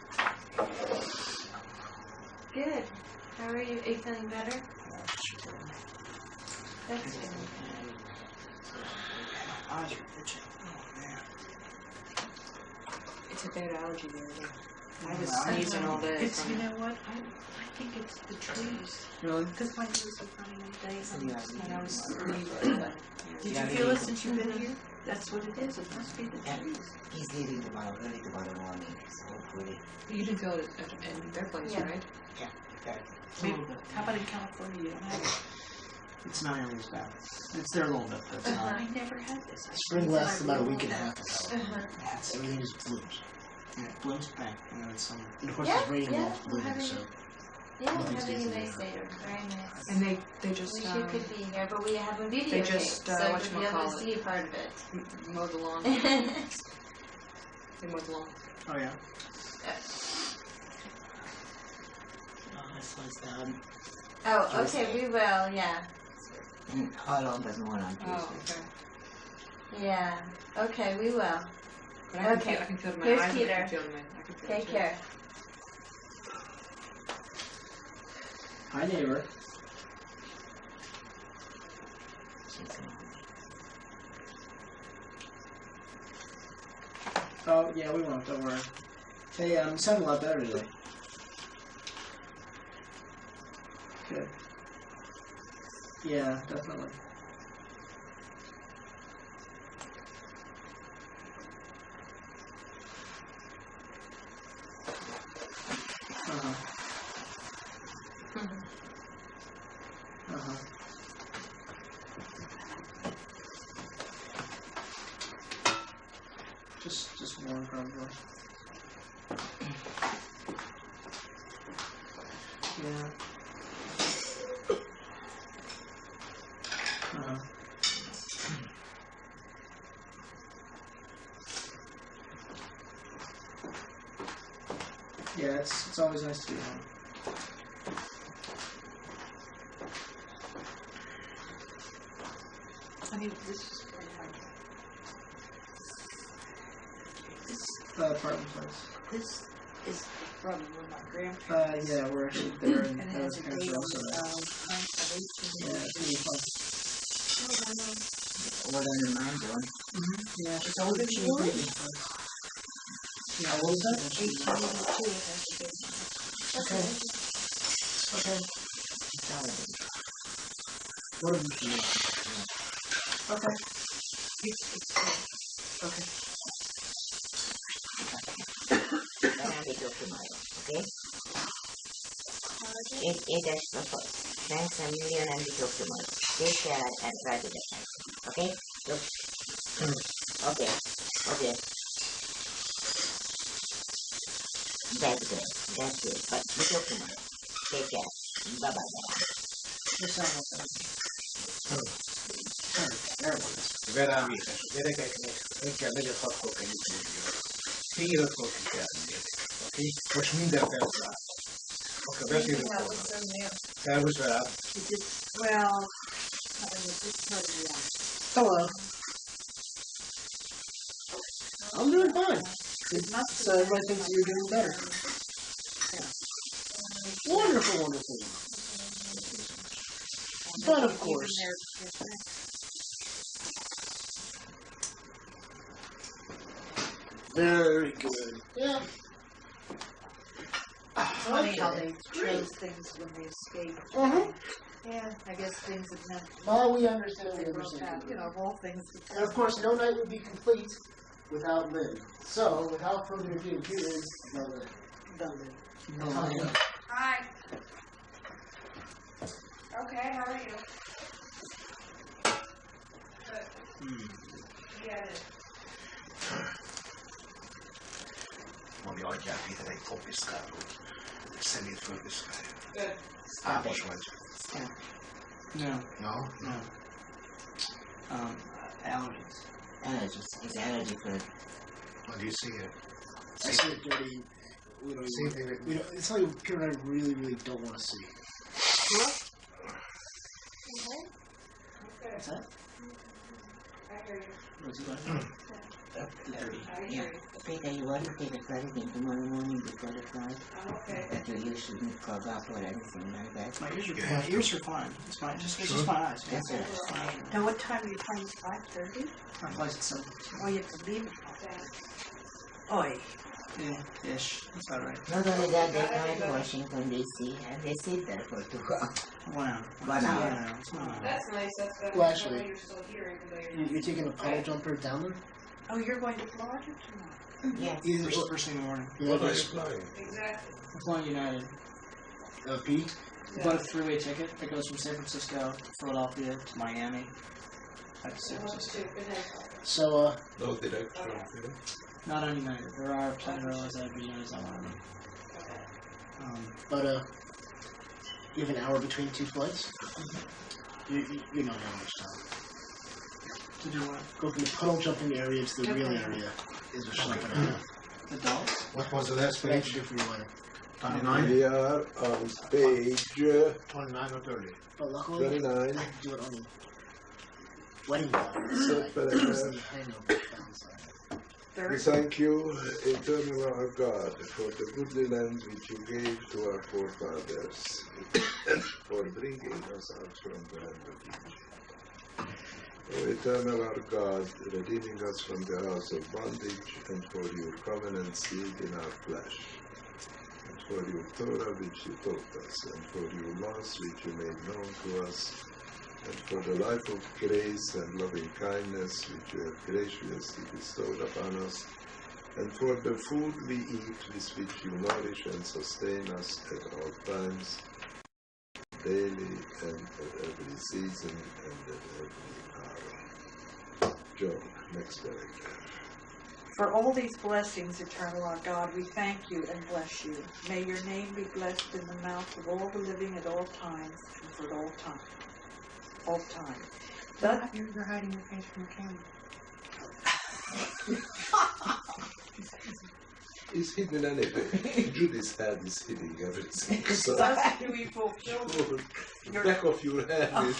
Speaker 3: Good. How are you? Are you feeling better? That's good.
Speaker 8: Eyes are itching. Oh man.
Speaker 2: It's a bad allergy there. I was
Speaker 8: Yeah,
Speaker 2: sneezing all day.
Speaker 7: It's,
Speaker 2: from
Speaker 7: you
Speaker 2: it.
Speaker 7: know what? I think it's the trees.
Speaker 8: Really?
Speaker 7: Because my nose was running all day and I was
Speaker 2: sneezing.
Speaker 7: Did
Speaker 4: Yeah,
Speaker 7: you feel it
Speaker 4: he-
Speaker 7: since you've been here? That's what it is. It must be the
Speaker 4: And
Speaker 7: trees.
Speaker 4: he's leaving tomorrow, early tomorrow morning, so hopefully.
Speaker 2: You didn't feel it in their place,
Speaker 3: Yeah.
Speaker 2: right?
Speaker 8: A little bit.
Speaker 7: How about in California? You don't have it?
Speaker 8: It's not nearly as bad. It's there a little bit, but it's not.
Speaker 7: I never had this.
Speaker 1: Spring lasts about a week and a half.
Speaker 8: Yeah, it's,
Speaker 1: Everything just blooms.
Speaker 8: yeah, it blooms back, and then it's summer.
Speaker 1: And of course,
Speaker 3: Yeah,
Speaker 1: it's raining
Speaker 3: yeah,
Speaker 1: while it's blooming,
Speaker 3: we're
Speaker 1: so.
Speaker 3: Yeah, we're
Speaker 1: Nothing's
Speaker 3: having a
Speaker 1: easy
Speaker 3: nice
Speaker 1: there.
Speaker 3: Seder. Very nice.
Speaker 2: And they just
Speaker 3: Wish you could be here, but we have a video
Speaker 2: they
Speaker 3: tape,
Speaker 2: just,
Speaker 3: so you'll be able to
Speaker 2: whatchamacallit.
Speaker 3: see part of it.
Speaker 2: mowed the lawn. They mowed the lawn.
Speaker 8: Oh yeah.
Speaker 4: Oh, this one's done.
Speaker 3: Oh, okay, we will, yeah.
Speaker 4: And how long does one on Tuesday?
Speaker 2: Oh, okay.
Speaker 3: Yeah. Okay, we will.
Speaker 2: But I can
Speaker 3: Okay.
Speaker 2: feel, I can feel it in my
Speaker 3: Here's
Speaker 2: eyes.
Speaker 3: Peter.
Speaker 2: I can feel it in my. I can feel
Speaker 3: Take
Speaker 2: it too.
Speaker 3: care.
Speaker 8: Hi, neighbor.
Speaker 4: She's gone.
Speaker 8: Oh yeah, we won't. Don't worry. Hey, you sound a lot better today. Good. Yeah, definitely. Uh-huh. Uh-huh. Just one probably. Yeah. Uh-huh. Yeah, it's always nice to be home.
Speaker 7: I mean, this is
Speaker 8: Apartment place.
Speaker 7: this is from where my grandparents.
Speaker 8: Yeah, we're actually there, and
Speaker 7: And it
Speaker 8: those
Speaker 7: has a
Speaker 8: parents
Speaker 7: date
Speaker 8: are also
Speaker 7: of
Speaker 8: there.
Speaker 7: 1918.
Speaker 8: Yeah, it's really fun.
Speaker 4: Older than mine, John.
Speaker 8: Yeah,
Speaker 7: It's older than yours?
Speaker 8: yeah, what was that?
Speaker 7: 1882 it has a date.
Speaker 8: Okay. Okay. What are you doing? Okay. Okay.
Speaker 4: Then we talk tomorrow, okay? It is the first. Thanks a million and we talk tomorrow. Take care and try to get nice. Okay? Look. Okay. Okay. That's good. That's good. But we talk tomorrow. Take care. Bye-bye.
Speaker 6: Vedään viides. Vedekä 4-6 kengityksiä. Siirrot kohti käänniä. Okei? Voisi minden verran. Okei, vesirukoilla. Käydys vähän.
Speaker 7: Well, it's totally wrong.
Speaker 1: Hello. I'm doing fine. So everybody thinks you're doing better. Wonderful, wonderful. But of course, very good. Yeah.
Speaker 7: It's funny how they chose things when they escaped.
Speaker 1: Uh-huh.
Speaker 7: Yeah, I guess things have meant
Speaker 1: Oh, we understand. We
Speaker 7: they broke
Speaker 1: understand.
Speaker 7: out. You know, of all things.
Speaker 1: And of course, no night would be complete without Lynn. So, without further ado, here is the Lynn.
Speaker 2: Hi. Okay, how are you? Good. Yeah, it is.
Speaker 6: Moni oikea pitää kopiskaa. Semi focuskaa.
Speaker 2: Good.
Speaker 6: Aapos vai?
Speaker 8: No.
Speaker 6: No?
Speaker 8: No. Allergies.
Speaker 4: Allergies. It's allergy for
Speaker 6: What do you see it?
Speaker 1: I see it dirty. We don't even, we don't, it's something Peter and I really, really don't want to see. What's that?
Speaker 2: I hear you.
Speaker 8: What's he going?
Speaker 4: Larry. Yeah. Peter, you want to take a clothing tomorrow morning before the flight?
Speaker 2: I'm okay.
Speaker 4: That you shouldn't clog up or anything like that.
Speaker 8: My ears are fine. It's fine. It's just my eyes.
Speaker 4: That's it.
Speaker 7: Now, what time are you playing? 5:30?
Speaker 8: My flight's at 7.
Speaker 7: Oh, you have to leave at 5. Oi.
Speaker 8: Yeah, ish. That's about right.
Speaker 4: Not only that, they fly to Washington, D.C. and they sit there for 2 hours.
Speaker 8: 1 hour.
Speaker 4: 1 hour.
Speaker 8: Yeah, it's 1 hour.
Speaker 2: That's nice. That's better.
Speaker 1: Well,
Speaker 2: That
Speaker 1: actually,
Speaker 2: way you're still here, even though
Speaker 1: You're taking a puddle jumper down there?
Speaker 7: Oh, you're going to Florida tomorrow?
Speaker 4: Yes.
Speaker 8: First thing in the morning.
Speaker 5: What is flying?
Speaker 2: Exactly.
Speaker 8: I'm flying United.
Speaker 1: Pete?
Speaker 8: I bought a 3-way ticket that goes from San Francisco to Philadelphia to Miami. Back to San Francisco.
Speaker 1: So,
Speaker 5: No direct from here.
Speaker 8: Not on United. There are plenty of airlines that have Uniteds on Miami.
Speaker 1: but, you have an hour between 2 flights? You're not having much time.
Speaker 8: To do what?
Speaker 1: Go from the puddle jumping area to the real area is a schlep and a half.
Speaker 8: Adults?
Speaker 6: What was the last
Speaker 1: What I have to
Speaker 6: page?
Speaker 1: do for you later.
Speaker 6: 29?
Speaker 5: We are on page
Speaker 6: 29 or 30?
Speaker 1: But luckily,
Speaker 5: 29.
Speaker 1: I can do it on the wedding band
Speaker 5: So,
Speaker 1: side versus the high note band side.
Speaker 5: We thank you, eternal our God, for the goodly land which you gave to our forefathers, and for bringing us out from the land of Egypt. O eternal our God, redeeming us from the house of bondage, and for your covenant seed in our flesh, and for your Torah which you taught us, and for your laws which you made known to us, and for the life of grace and loving kindness which you have graciously bestowed upon us, and for the food we eat with which you nourish and sustain us at all times, daily and at every season and at every hour. Job, next paragraph.
Speaker 7: For all these blessings, eternal our God, we thank you and bless you. May your name be blessed in the mouth of all the living at all times and for all time. All time. But
Speaker 9: You're hiding your face from the camera.
Speaker 5: It's hidden anything. Judy's head is hiding everything. So
Speaker 7: thus do we fulfill
Speaker 5: the back of your head is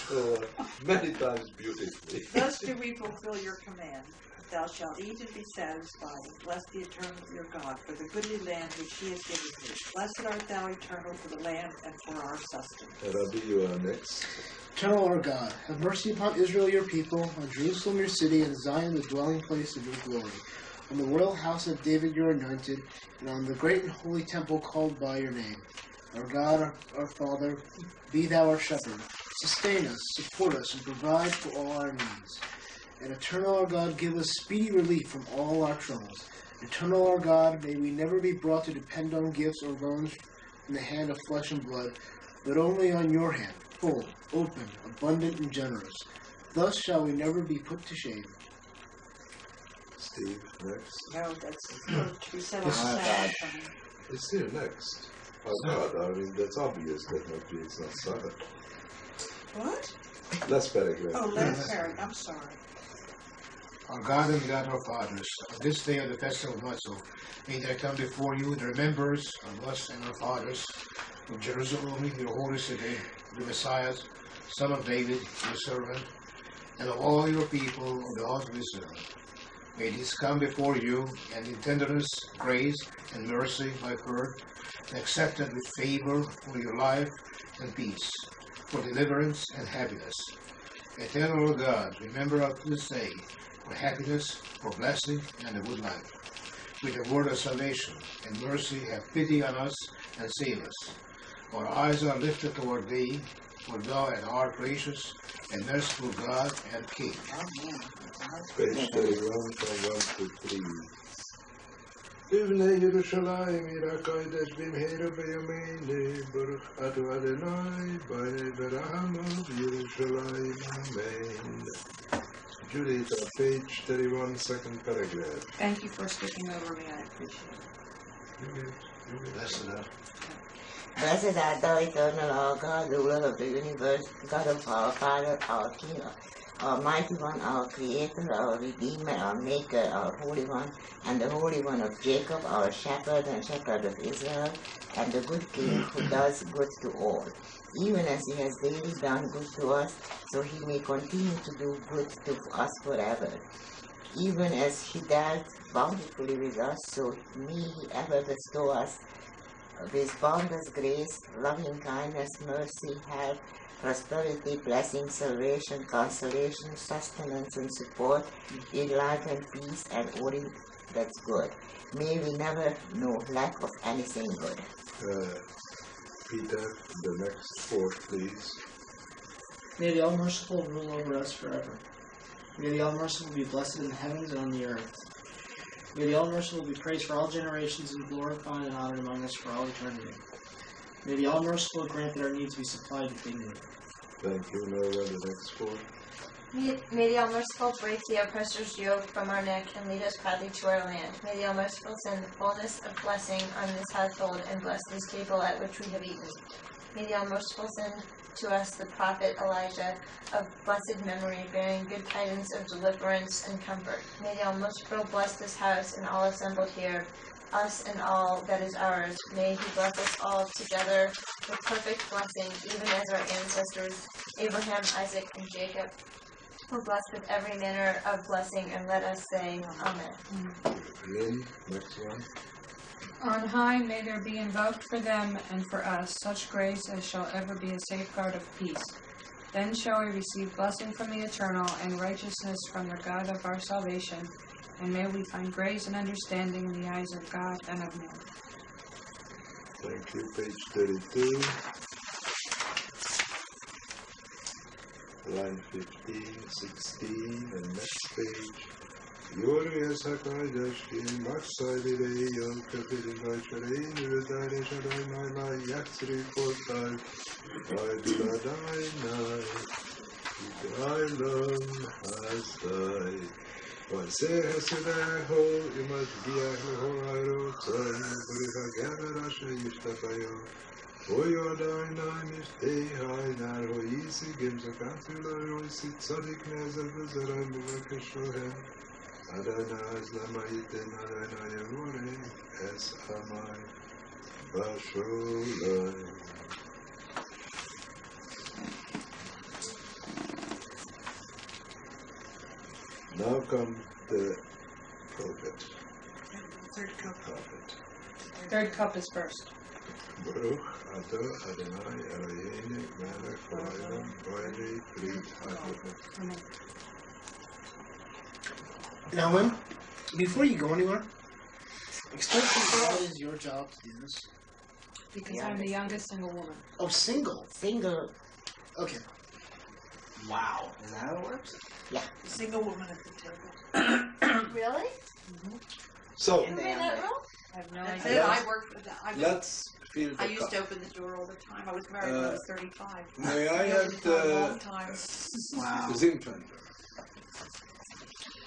Speaker 5: many times beautifully.
Speaker 7: Thus do we fulfill your command. Thou shalt eat and be satisfied, and bless the eternal your God for the goodly land which he has given you. Blessed art thou, eternal, for the land and for our sustenance.
Speaker 5: Rabbi, you are next.
Speaker 1: Eternal our God, have mercy upon Israel your people, on Jerusalem your city, and Zion the dwelling place of your glory, on the royal house of David your anointed, and on the great and holy temple called by your name. Our God, our Father, be thou our shepherd. Sustain us, support us, and provide for all our needs. And eternal our God, give us speedy relief from all our troubles. Eternal our God, may we never be brought to depend on gifts or loans from the hand of flesh and blood, but only on your hand, full, open, abundant, and generous. Thus shall we never be put to shame.
Speaker 5: Steve, next.
Speaker 7: No, that's to be said on the Sabbath.
Speaker 5: It's here next. Oh God, I mean, that's obvious that my is not Sabbath.
Speaker 7: What?
Speaker 5: Last paragraph.
Speaker 7: Oh, last paragraph. I'm sorry.
Speaker 6: Our God and God our fathers, on this day of the festival of Matzah, may there come before you the remembrance of us and our fathers, of Jerusalem, your holy city, the Messiah, son of David, your servant, and of all your people of the house of Israel. May this come before you, and in tenderness, grace, and mercy by her, and accepted with favor for your life and peace, for deliverance and happiness. Eternal God, remember us this day, for happiness, for blessing, and a good life. With the word of salvation and mercy, have pity on us and save us. Our eyes are lifted toward thee, for thou art gracious and merciful God and King.
Speaker 5: Page 31 from 1 to 3. Ibnei Yerushalayim Yirakodesh Bimheru B'Yameinu Baruch Atu Adonai B'nei Berahamav Yerushalayim Amen. Judith, page 31, second paragraph.
Speaker 9: Thank you for speaking over me. I appreciate it.
Speaker 6: Blessed art.
Speaker 4: Blessed art thou, eternal our God, ruler of the universe, God of our Father, our King, Almighty One, our Creator, our Redeemer, our Maker, our Holy One, and the Holy One of Jacob, our Shepherd and Shepherd of Israel, and the good King who does good to all. Even as he has daily done good to us, so he may continue to do good to us forever. Even as he dealt bountifully with us, so may he ever bestow us with boundless grace, loving kindness, mercy, help, prosperity, blessing, salvation, consolation, sustenance, and support, in life and peace, and all that's good. May we never know lack of anything good.
Speaker 5: Peter, the next fourth, please.
Speaker 8: May the All-Merciful rule over us forever. May the All-Merciful be blessed in the heavens and on the earth. May the All-Merciful be praised for all generations and glorified and honored among us for all eternity. May the All-Merciful grant that our needs be supplied with dignity.
Speaker 5: Thank you, Noah, the next four.
Speaker 3: May the All-Merciful break the oppressor's yoke from our neck and lead us proudly to our land. May the All-Merciful send the fullness of blessing on this household and bless this table at which we have eaten. May the All-Merciful send to us the prophet Elijah of blessed memory, bearing good tidings of deliverance and comfort. May the All-Merciful bless this house and all assembled here, us and all that is ours. May he bless us all together with perfect blessing, even as our ancestors Abraham, Isaac, and Jacob were blessed with every manner of blessing, and let us say, Amen.
Speaker 5: Lynn, next one.
Speaker 9: On high may there be invoked for them and for us such grace as shall ever be a safeguard of peace. Then shall we receive blessing from the Eternal and righteousness from the God of our salvation, and may we find grace and understanding in the eyes of God and of man.
Speaker 5: Thank you. Page 32. Line 15, 16, and next page. Yuri Sakajashki, Maxai Yo, Kapitän Deutscherin, Vedare Shadai Nai, Yaksri Portai, Vaidladai Nai, Idailam has died. Vanse Hasidaho, Imat Giaho Iro, Tsan, Buriha Gavarasha Yishtapayo, Oyodai Nai Mistei Hai Naro Isi, Gimsakatula Roisi, Tsadik Nezar Vizarai Muvakashohem. Adonai Lamaiten Adonai Yamore Es Amai Basholai. Now come the prophet.
Speaker 7: Third cup.
Speaker 9: Third cup is first.
Speaker 5: Baruch Atah Adonai Eloheinu Melech Haolam Vayli Brit HaKodesh.
Speaker 1: Now, Wim, before you go anywhere, explain to me why is your job to do this?
Speaker 9: Because I'm the youngest single woman.
Speaker 1: Oh, single.
Speaker 4: Single.
Speaker 1: Okay.
Speaker 10: Wow. Is that how it works?
Speaker 7: Single woman at the table.
Speaker 3: Really?
Speaker 5: So,
Speaker 3: You made that rule?
Speaker 9: I have no
Speaker 7: That's
Speaker 9: idea.
Speaker 7: it. I worked for that.
Speaker 5: let's fill
Speaker 7: I
Speaker 5: the
Speaker 7: used
Speaker 5: cup.
Speaker 7: to open the door all the time. I was married when I was 35.
Speaker 5: May I
Speaker 7: I opened
Speaker 5: have
Speaker 7: the door a long
Speaker 5: the
Speaker 7: time.
Speaker 10: Wow.
Speaker 5: Zinfandel?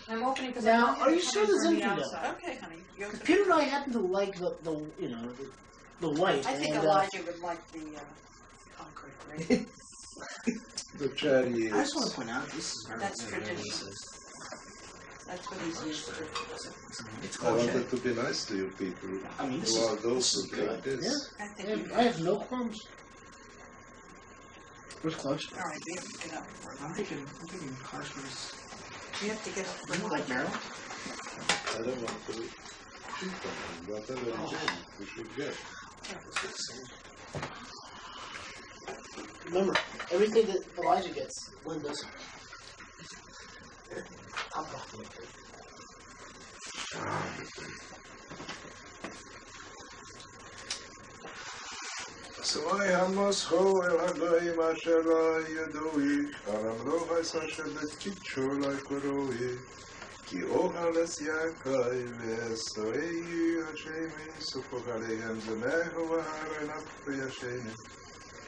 Speaker 9: I'm opening because
Speaker 1: Now,
Speaker 9: I want
Speaker 1: are
Speaker 9: him
Speaker 1: you
Speaker 9: to
Speaker 1: sure
Speaker 9: come in
Speaker 1: there's
Speaker 9: from the
Speaker 1: infidel?
Speaker 9: outside.
Speaker 7: Okay, honey. You open
Speaker 1: Peter and I happen to like the white.
Speaker 7: I think
Speaker 1: and,
Speaker 7: Elijah would like the concrete, right?
Speaker 5: The cherry
Speaker 10: I just want
Speaker 5: is...
Speaker 10: to point out this is very
Speaker 7: That's
Speaker 10: very
Speaker 7: traditional. That's what he's used to.
Speaker 10: It's
Speaker 5: I
Speaker 10: called
Speaker 5: wanted to be nice to you people.
Speaker 10: I mean, this
Speaker 5: Who are
Speaker 10: is
Speaker 5: those who
Speaker 10: good.
Speaker 5: drink this?
Speaker 1: Yeah.
Speaker 7: I think you
Speaker 1: I have no qualms. Where's Clark's?
Speaker 7: All right, we have to get up.
Speaker 10: I'm thinking Clarksburg's.
Speaker 7: We have to get up.
Speaker 10: You like Merrill?
Speaker 5: I don't want to cheat on them. Whatever you do, you should get.
Speaker 1: Remember, everything that Elijah gets, Lynn doesn't. Alcohol.
Speaker 5: Svay Amos Ho El Haglaim Asher La Yadoi Aram Lo Haisasher Letchicho La Koroi Ki Ohal Es Yakai Vesoei Hashemi Sufok Aleihem Zemeho Vahara Nafri Hashemi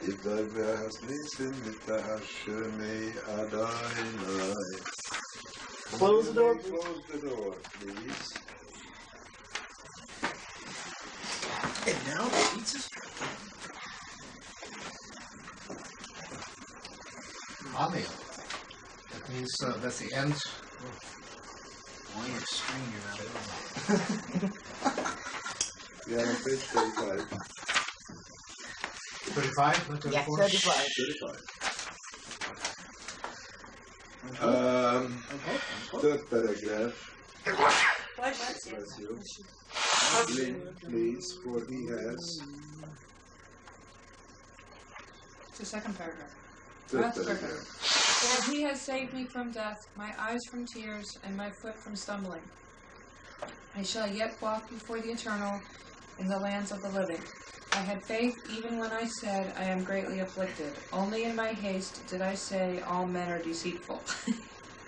Speaker 5: Idai Ve'as Nisim Mita Hashemi Adonai.
Speaker 1: Close the door.
Speaker 5: Close the door, please.
Speaker 1: And now the pizza's
Speaker 6: Amen. That means that's the end.
Speaker 10: Boy, you're stringing out.
Speaker 5: Yeah, on page 35.
Speaker 6: 35, not
Speaker 4: Yeah,
Speaker 6: 34?
Speaker 4: 35.
Speaker 5: 35.
Speaker 1: okay.
Speaker 5: Third paragraph.
Speaker 7: Bless you.
Speaker 5: Bless you. Lynn, please, for he has.
Speaker 9: It's the second paragraph.
Speaker 5: Third
Speaker 9: That's perfect.
Speaker 5: paragraph.
Speaker 9: For he has saved me from death, my eyes from tears, and my foot from stumbling. I shall yet walk before the Eternal in the lands of the living. I had faith even when I said, I am greatly afflicted. Only in my haste did I say, all men are deceitful.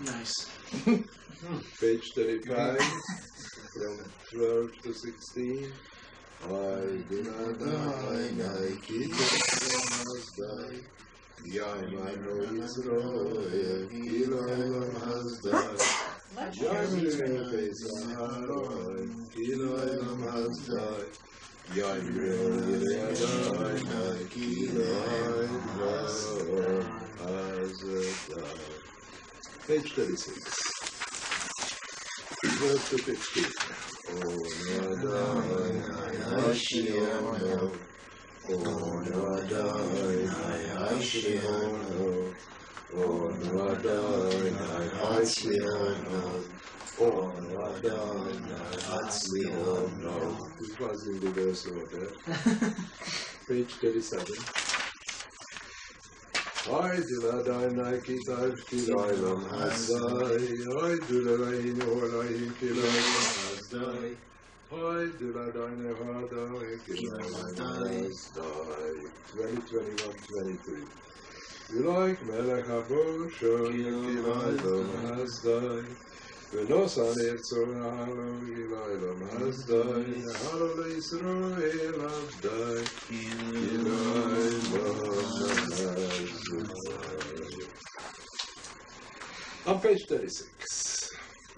Speaker 10: Nice.
Speaker 5: Page 35, from 12 to 16. I do not die, Nike, has died. Yaimano Israel, Kiloilam has died. Yaimano Pesach, Kiloilam has died. Yaimano Yadai, Kiloilam has died. Page 36. Verse 15. Oh, Nadai, Hashiono. Oh, Nadai, Hashiono. Oh, Nadai, Hashiono. Oh, Nadai, Hashiono. This was in the verse order. Page 37. I do la dina kita kilaylam hasdai. I do la dina horai kilaylam hasdai. I do la dina horai kilaylam hasdai. 2021, 23. You like Melech HaBoshon kilaylam hasdai. V'nosan etzor ha'alo kilaylam hasdai. Ha'alo le'Yisrael abdai. On page 36,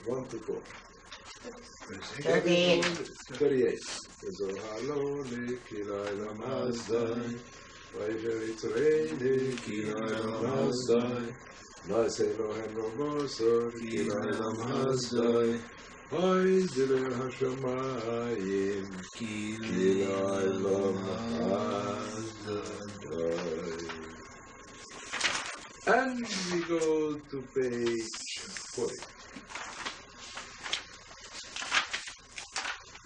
Speaker 5: 1 to 4.
Speaker 4: 38.
Speaker 5: 38. Zohalo kilaylam hasdai. Vayeritzreini kilaylam hasdai. Na'aseh Elohem robosor kilaylam hasdai. Hay dilel hashamayim kilaylam hasdai. And we go to page 40.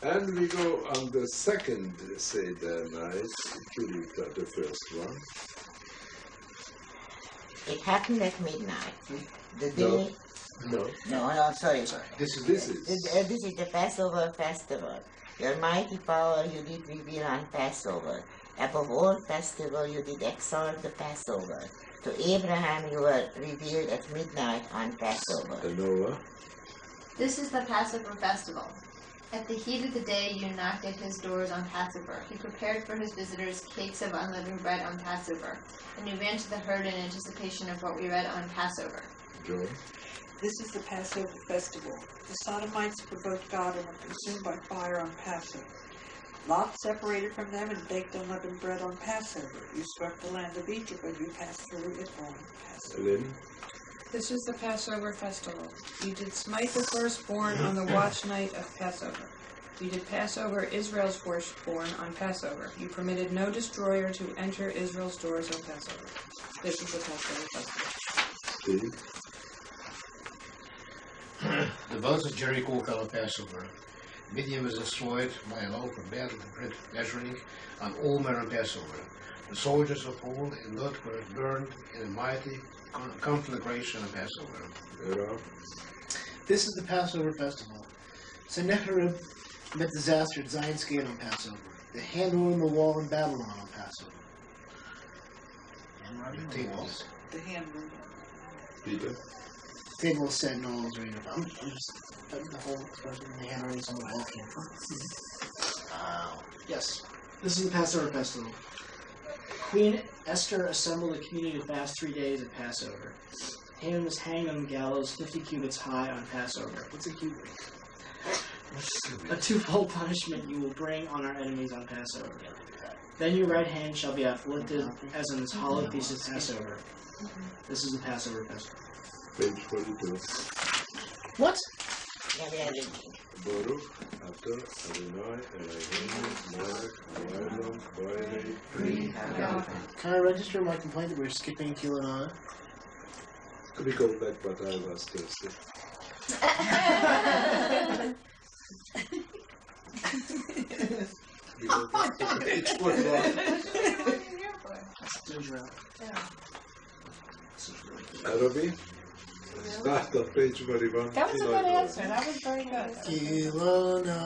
Speaker 5: And we go on the second Seder night, Julie got the first one.
Speaker 4: It happened at midnight. The day.
Speaker 5: No.
Speaker 4: No, sorry.
Speaker 5: This is
Speaker 4: This is the Passover festival. Your mighty power you did reveal on Passover. Above all festival you did exalt the Passover. To Abraham you were revealed at midnight on Passover.
Speaker 5: The Noah.
Speaker 3: This is the Passover festival. At the heat of the day, you knocked at his doors on Passover. He prepared for his visitors cakes of unleavened bread on Passover. And you ran to the herd in anticipation of what we read on Passover.
Speaker 5: Joy.
Speaker 7: This is the Passover festival. The Sodomites provoked God and were consumed by fire on Passover. Lot separated from them and baked unleavened bread on Passover. You swept the land of Egypt when you passed through it on Passover.
Speaker 5: Lynn.
Speaker 9: This is the Passover festival. You did smite the firstborn on the watch night of Passover. You did pass over Israel's firstborn on Passover. You permitted no destroyer to enter Israel's doors on Passover. This is the Passover festival.
Speaker 5: Steve.
Speaker 6: The walls of Jericho fell on Passover. Midian was destroyed by an open battle with measuring on Omer on Passover. The soldiers of Paul and Lot were burned in a mighty conflagration on Passover.
Speaker 5: Eros.
Speaker 1: This is the Passover festival. Sennacherib met disaster at Zion's gate on Passover. The handle in the wall in Babylon on Passover.
Speaker 6: The tables.
Speaker 7: The handle.
Speaker 5: Peter.
Speaker 1: The table was set and all was ready. I'm just putting the whole expression in the handwriting on the wall came from.
Speaker 10: Yes. This is the Passover festival. Queen Esther assembled a community to fast 3 days at Passover. Haman was hanged on the gallows 50 cubits high on Passover. What's a cubit? A twofold punishment you will bring on our enemies on Passover. Then your right hand shall be uplifted as in this hollow piece of Passover. This is the Passover festival.
Speaker 5: Page 42.
Speaker 1: What?
Speaker 5: Baruch Atah Adonai Eloheinu Melech Haolam Vayei.
Speaker 1: Can I register my complaint that we're skipping Kilana?
Speaker 5: Could we go back, but I was thirsty. We go back to page 41. Arabi? Start on page 41.
Speaker 2: That was a good answer. That was very good.
Speaker 1: Kilana,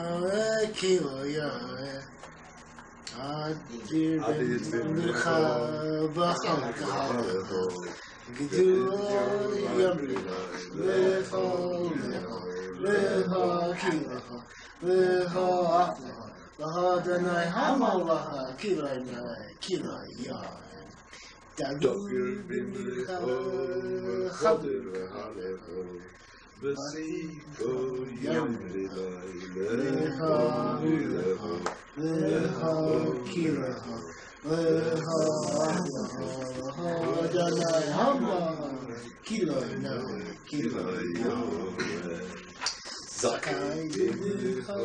Speaker 1: Kilaya. Adir ben Nucha B'Chalka. Gdul Yamrina. Lecha Lecha Kilecha. Lecha Achlecha. Lahadonai Hamalaha Kilaya.
Speaker 5: Dogir bimlecha chadir v'halecho v'siko yamrilai lecha vilecho lecha kilecho lecha achlecha Adonai Hamaha Kilaya Zakai bimlecha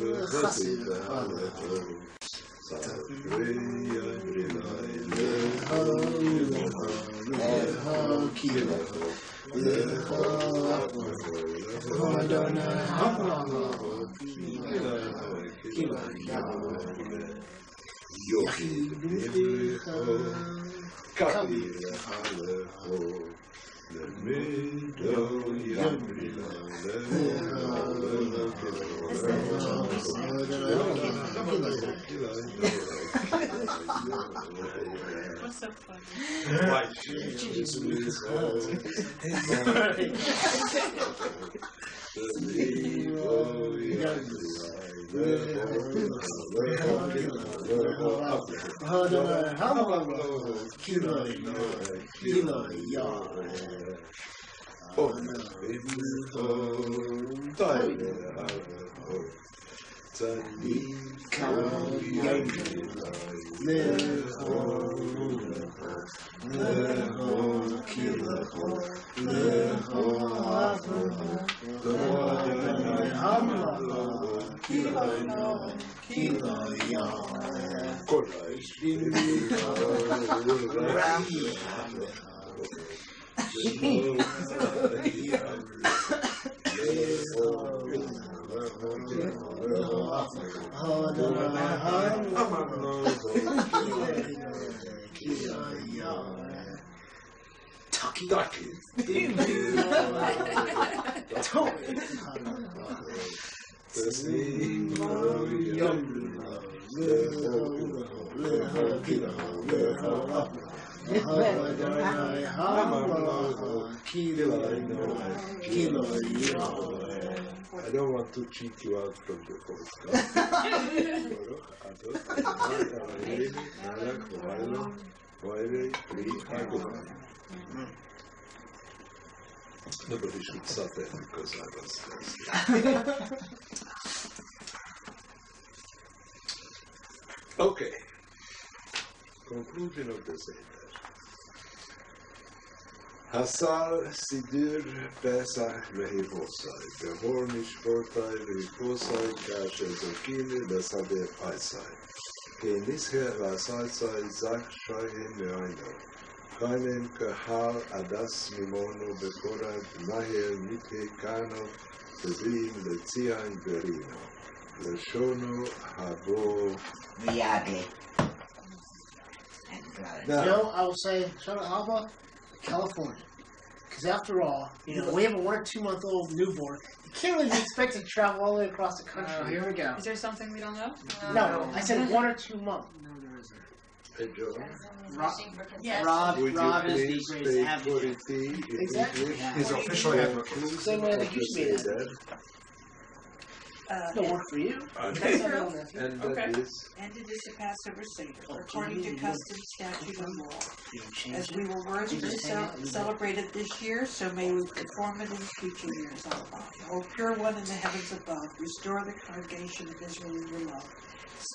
Speaker 5: v'chasid v'halecho Zakai yamrilai lecha lecha kilecho lecha achlecha Adonai Hamaha Kilaya Yochid b'lecha Kabir Haleho, Lemido Yamrila,
Speaker 9: What's so funny?
Speaker 5: I don't want to cheat you out from the podcast. Nobody should suffer because I was thirsty. Okay. Conclusion of the Seder. Hasar Sidur Pesach Vehivosai, Behor Mishportai Vehivosai, Kasher Zokili, Besade Paisai. Kenishe Vasaisai, Zach Shahim Meaino. Kainen Kahal Adas Mimono Bekorad, Mahel Mite Kano, Tezim Letzian Verino. Leshono Habo.
Speaker 4: Miyagi.
Speaker 1: I will say, shout out Haba, California. Because after all, we have a 1 or 2 month old newborn. You can't really be expected to travel all the way across the country.
Speaker 10: Here we go.
Speaker 2: Is there something we don't know?
Speaker 1: No, I said 1 or 2 months.
Speaker 10: No, there isn't.
Speaker 5: Hey, Joe.
Speaker 10: Rob
Speaker 5: Would
Speaker 10: is
Speaker 5: you
Speaker 10: the
Speaker 5: please
Speaker 10: great
Speaker 5: speak
Speaker 10: advocate.
Speaker 5: for it in
Speaker 1: Exactly.
Speaker 5: English?
Speaker 6: He's officially advocate.
Speaker 1: Same way I think you should be
Speaker 5: Seder.
Speaker 1: It'll work for you.
Speaker 5: And
Speaker 2: That's true.
Speaker 5: that
Speaker 2: Okay.
Speaker 5: is
Speaker 7: And it is the Passover Seder, according to custom, statute, and law. As we will worthily celebrate it this year, so may we perform it in future years. Allah. O pure one in the heavens above, restore the congregation of Israel in your love.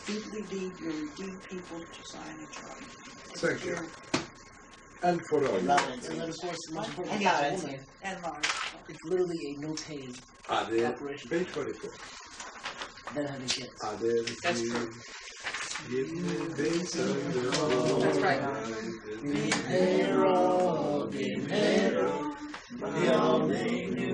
Speaker 7: Speedily lead your redeemed people to Zion and Jordan.
Speaker 5: Thank you. And for all
Speaker 1: And then, of course, the most important
Speaker 4: And
Speaker 1: thing is
Speaker 4: Lawrence.
Speaker 1: woman.
Speaker 7: And Lars.
Speaker 1: It's literally a no-pay
Speaker 5: Adel,
Speaker 1: operation.
Speaker 5: page 44.
Speaker 1: Than having kids.
Speaker 5: Adel,
Speaker 2: That's true.
Speaker 5: That's
Speaker 2: right.
Speaker 1: Bimhero, Bimhero, B'yameinu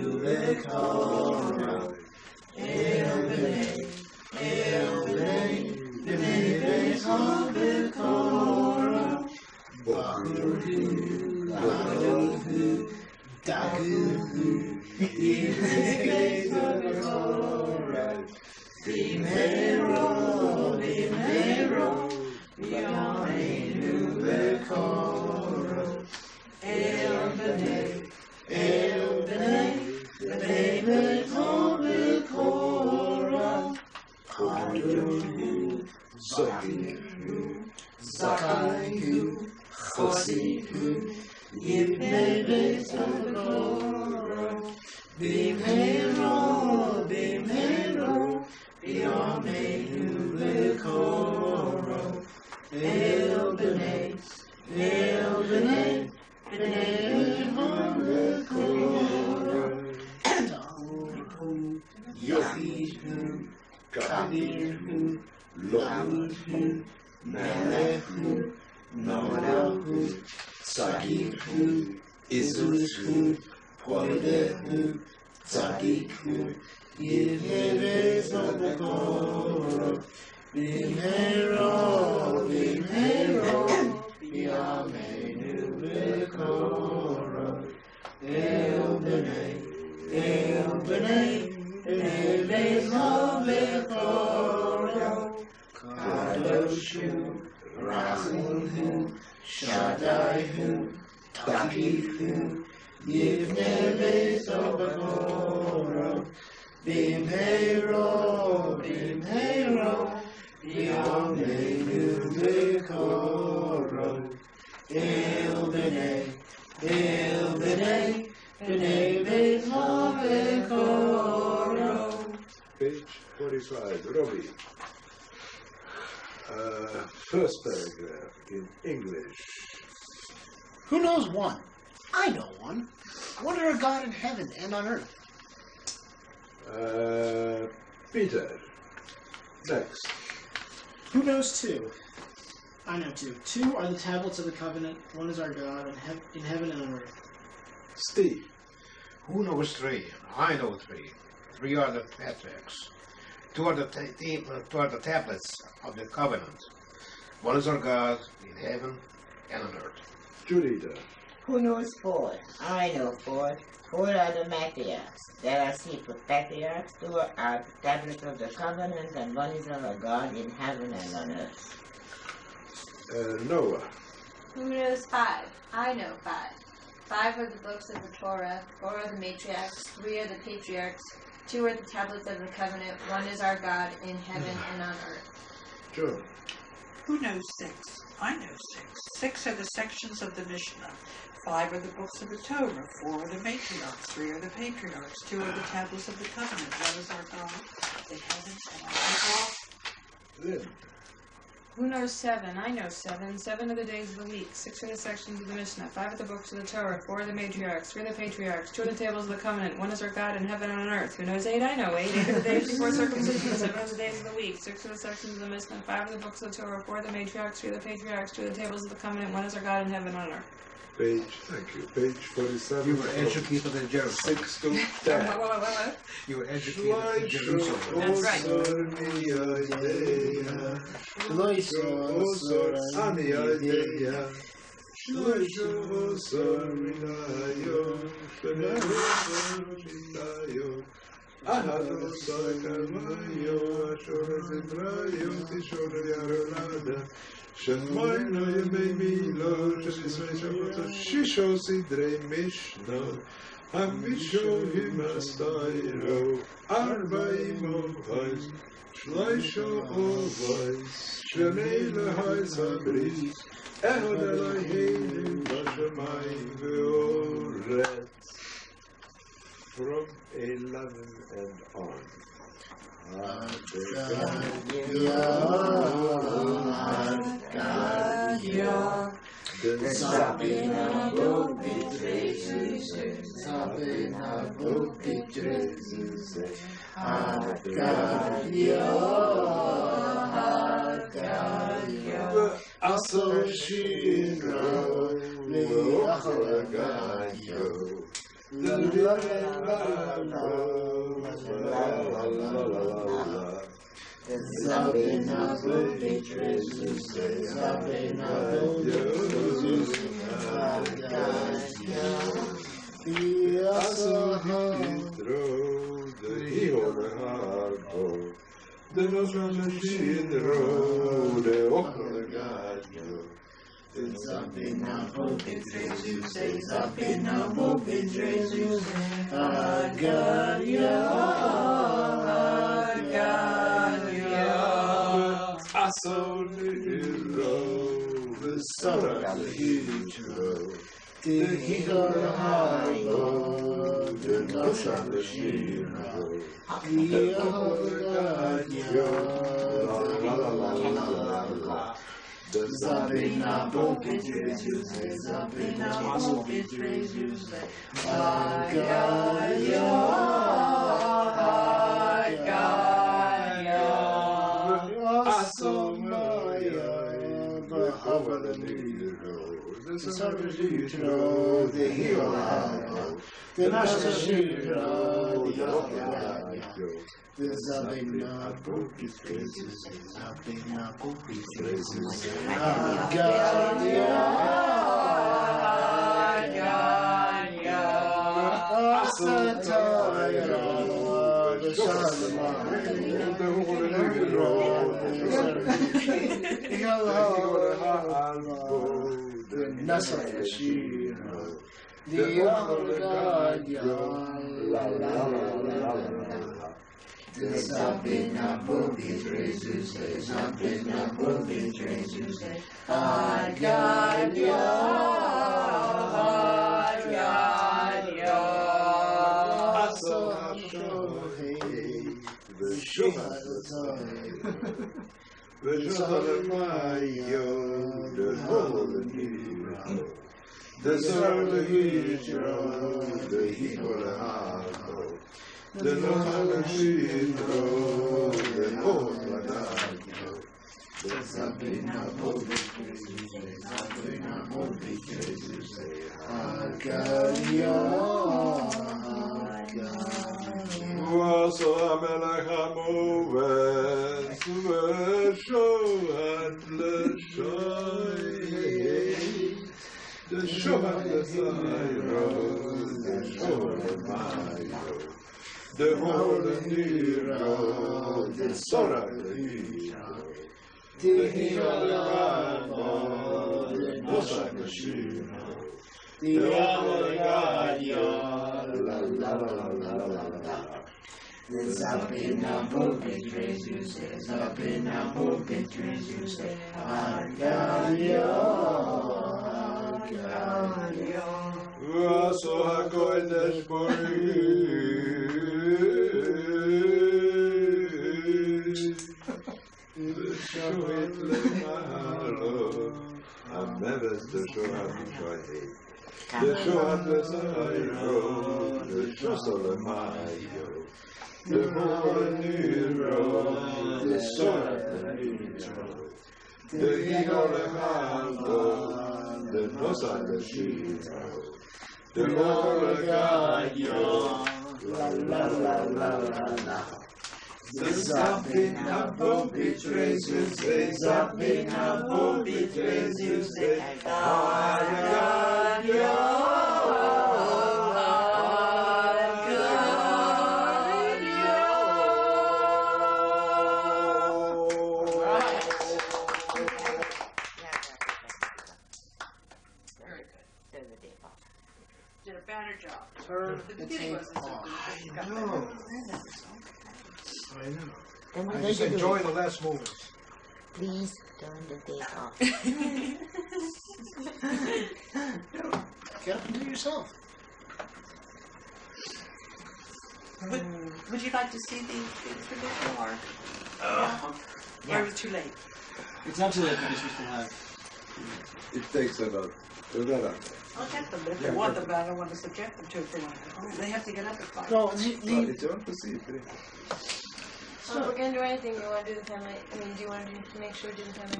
Speaker 1: Tadaihu, Takihu, Yivne Sobagoro, Bimhero, Bimhero, Yomenu Mikoro, Il Bene, Bene Mikoro.
Speaker 5: Page 45, Robbie. First paragraph in English.
Speaker 1: Who knows one? I know one. What are a God in heaven and on earth?
Speaker 5: Peter. Next.
Speaker 10: Who knows two? I know two. Two are the tablets of the covenant. One is our God in heaven and on earth.
Speaker 5: Steve.
Speaker 6: Who knows three? I know three. Three are the patriarchs. Two are the tablets of the covenant. One is our God in heaven and on earth.
Speaker 5: Julita.
Speaker 4: Who knows four? I know four. Four are the matriarchs. There are 6 patriarchs. 2 are the tablets of the covenant, and one is our God in heaven and on earth.
Speaker 5: Noah.
Speaker 3: Who knows 5? I know 5. 5 are the books of the Torah, 4 are the matriarchs, 3 are the patriarchs, 2 are the tablets of the covenant, 1 is our God in heaven and on earth.
Speaker 5: John.
Speaker 7: Who knows 6? I know 6. 6 are the sections of the Mishnah. 5 are the books of the Torah. 4 are the matriarchs. 3 are the patriarchs. 2 are the tablets of the covenant. 1 is our God in heaven and on earth.
Speaker 5: Lynn.
Speaker 9: Who knows 7? I know 7. 7 are the days of the week. 6 are the sections of the Mishnah. 5 are the books of the Torah. 4 are the matriarchs. 3 are the patriarchs. 2 are the tables of the covenant. 1 is our God in heaven and on earth. Who knows 8? I know 8. 8 are the days before circumcision. 7 are the days of the week. 6 are the sections of the Mishnah. 5 are the books of the Torah. 4 are the matriarchs. 3 are the patriarchs. 2 are the tables of the covenant. 1 is our God in heaven and on earth.
Speaker 5: Page, thank you. Page 47.
Speaker 6: You were educated in Jerusalem.
Speaker 5: 6 to 10.
Speaker 9: What?
Speaker 6: You were educated in Jerusalem.
Speaker 9: That's right.
Speaker 5: Shemayna yemei milo, shesisrei shabbos, shisho sidrei mishno, hamisho himastayro, arba'im ovais, shloisho ovais, shnei lehais habris, ehod Eloheinu b'shamayim ve'oretz. From 11 and on.
Speaker 1: Nasashiro. The God, la la la la la. There's up in a boogie, Jesus, there's up in a boogie, Jesus. I got you, I got you. So the the sun, the hero, the hero, the hero, the there's up in a boogie, there's up in a boogie, Jesus. I got you, I got you. So Amelach HaMoves, V'shohat l'shoy. The Shohat l'Zayro, the Shohat l'Mayo, the Holy Nero, the Sorah l'Hiro, the Hiro l'Rabo, the Nosach l'Shiro, the Ramo l'Gadio, la la la la la la la. There's up in a boogie, Jesus, there's up in a boogie, Jesus, I got you. So HaKodesh Boris V'shohet l'mahalo Ameves T'shohat l'shohet T'shohat l'zayro T'shosol l'mayo T'hol niro T'sorat l'niro T'hino l'chalo the Nosach l'Shiro, the Lord God, la la la la la la. The Zapping Abo betrays you, say, Zapping Abo betrays you, say, I got you.
Speaker 7: Did a better job.
Speaker 1: Turn
Speaker 7: The
Speaker 1: the
Speaker 7: beginning
Speaker 1: tape
Speaker 7: wasn't so
Speaker 1: off.
Speaker 7: good.
Speaker 6: I know.
Speaker 4: Then we're
Speaker 6: I
Speaker 4: going
Speaker 6: just
Speaker 4: to do
Speaker 6: enjoy
Speaker 4: it.
Speaker 6: the last moments.
Speaker 4: Please turn the tape off.
Speaker 1: Get up and do it yourself.
Speaker 7: Would you like to see the video or? Or is it too late?
Speaker 10: It's not too late because we still have.
Speaker 5: It takes about
Speaker 7: I'll get them, but if they want them, I don't want to subject them to it. They want to go home. They have to get up at 5.
Speaker 1: No,
Speaker 5: it's on to see it.
Speaker 3: So if we're gonna do anything, you want to do the family? I mean, do you want to make sure we do the family?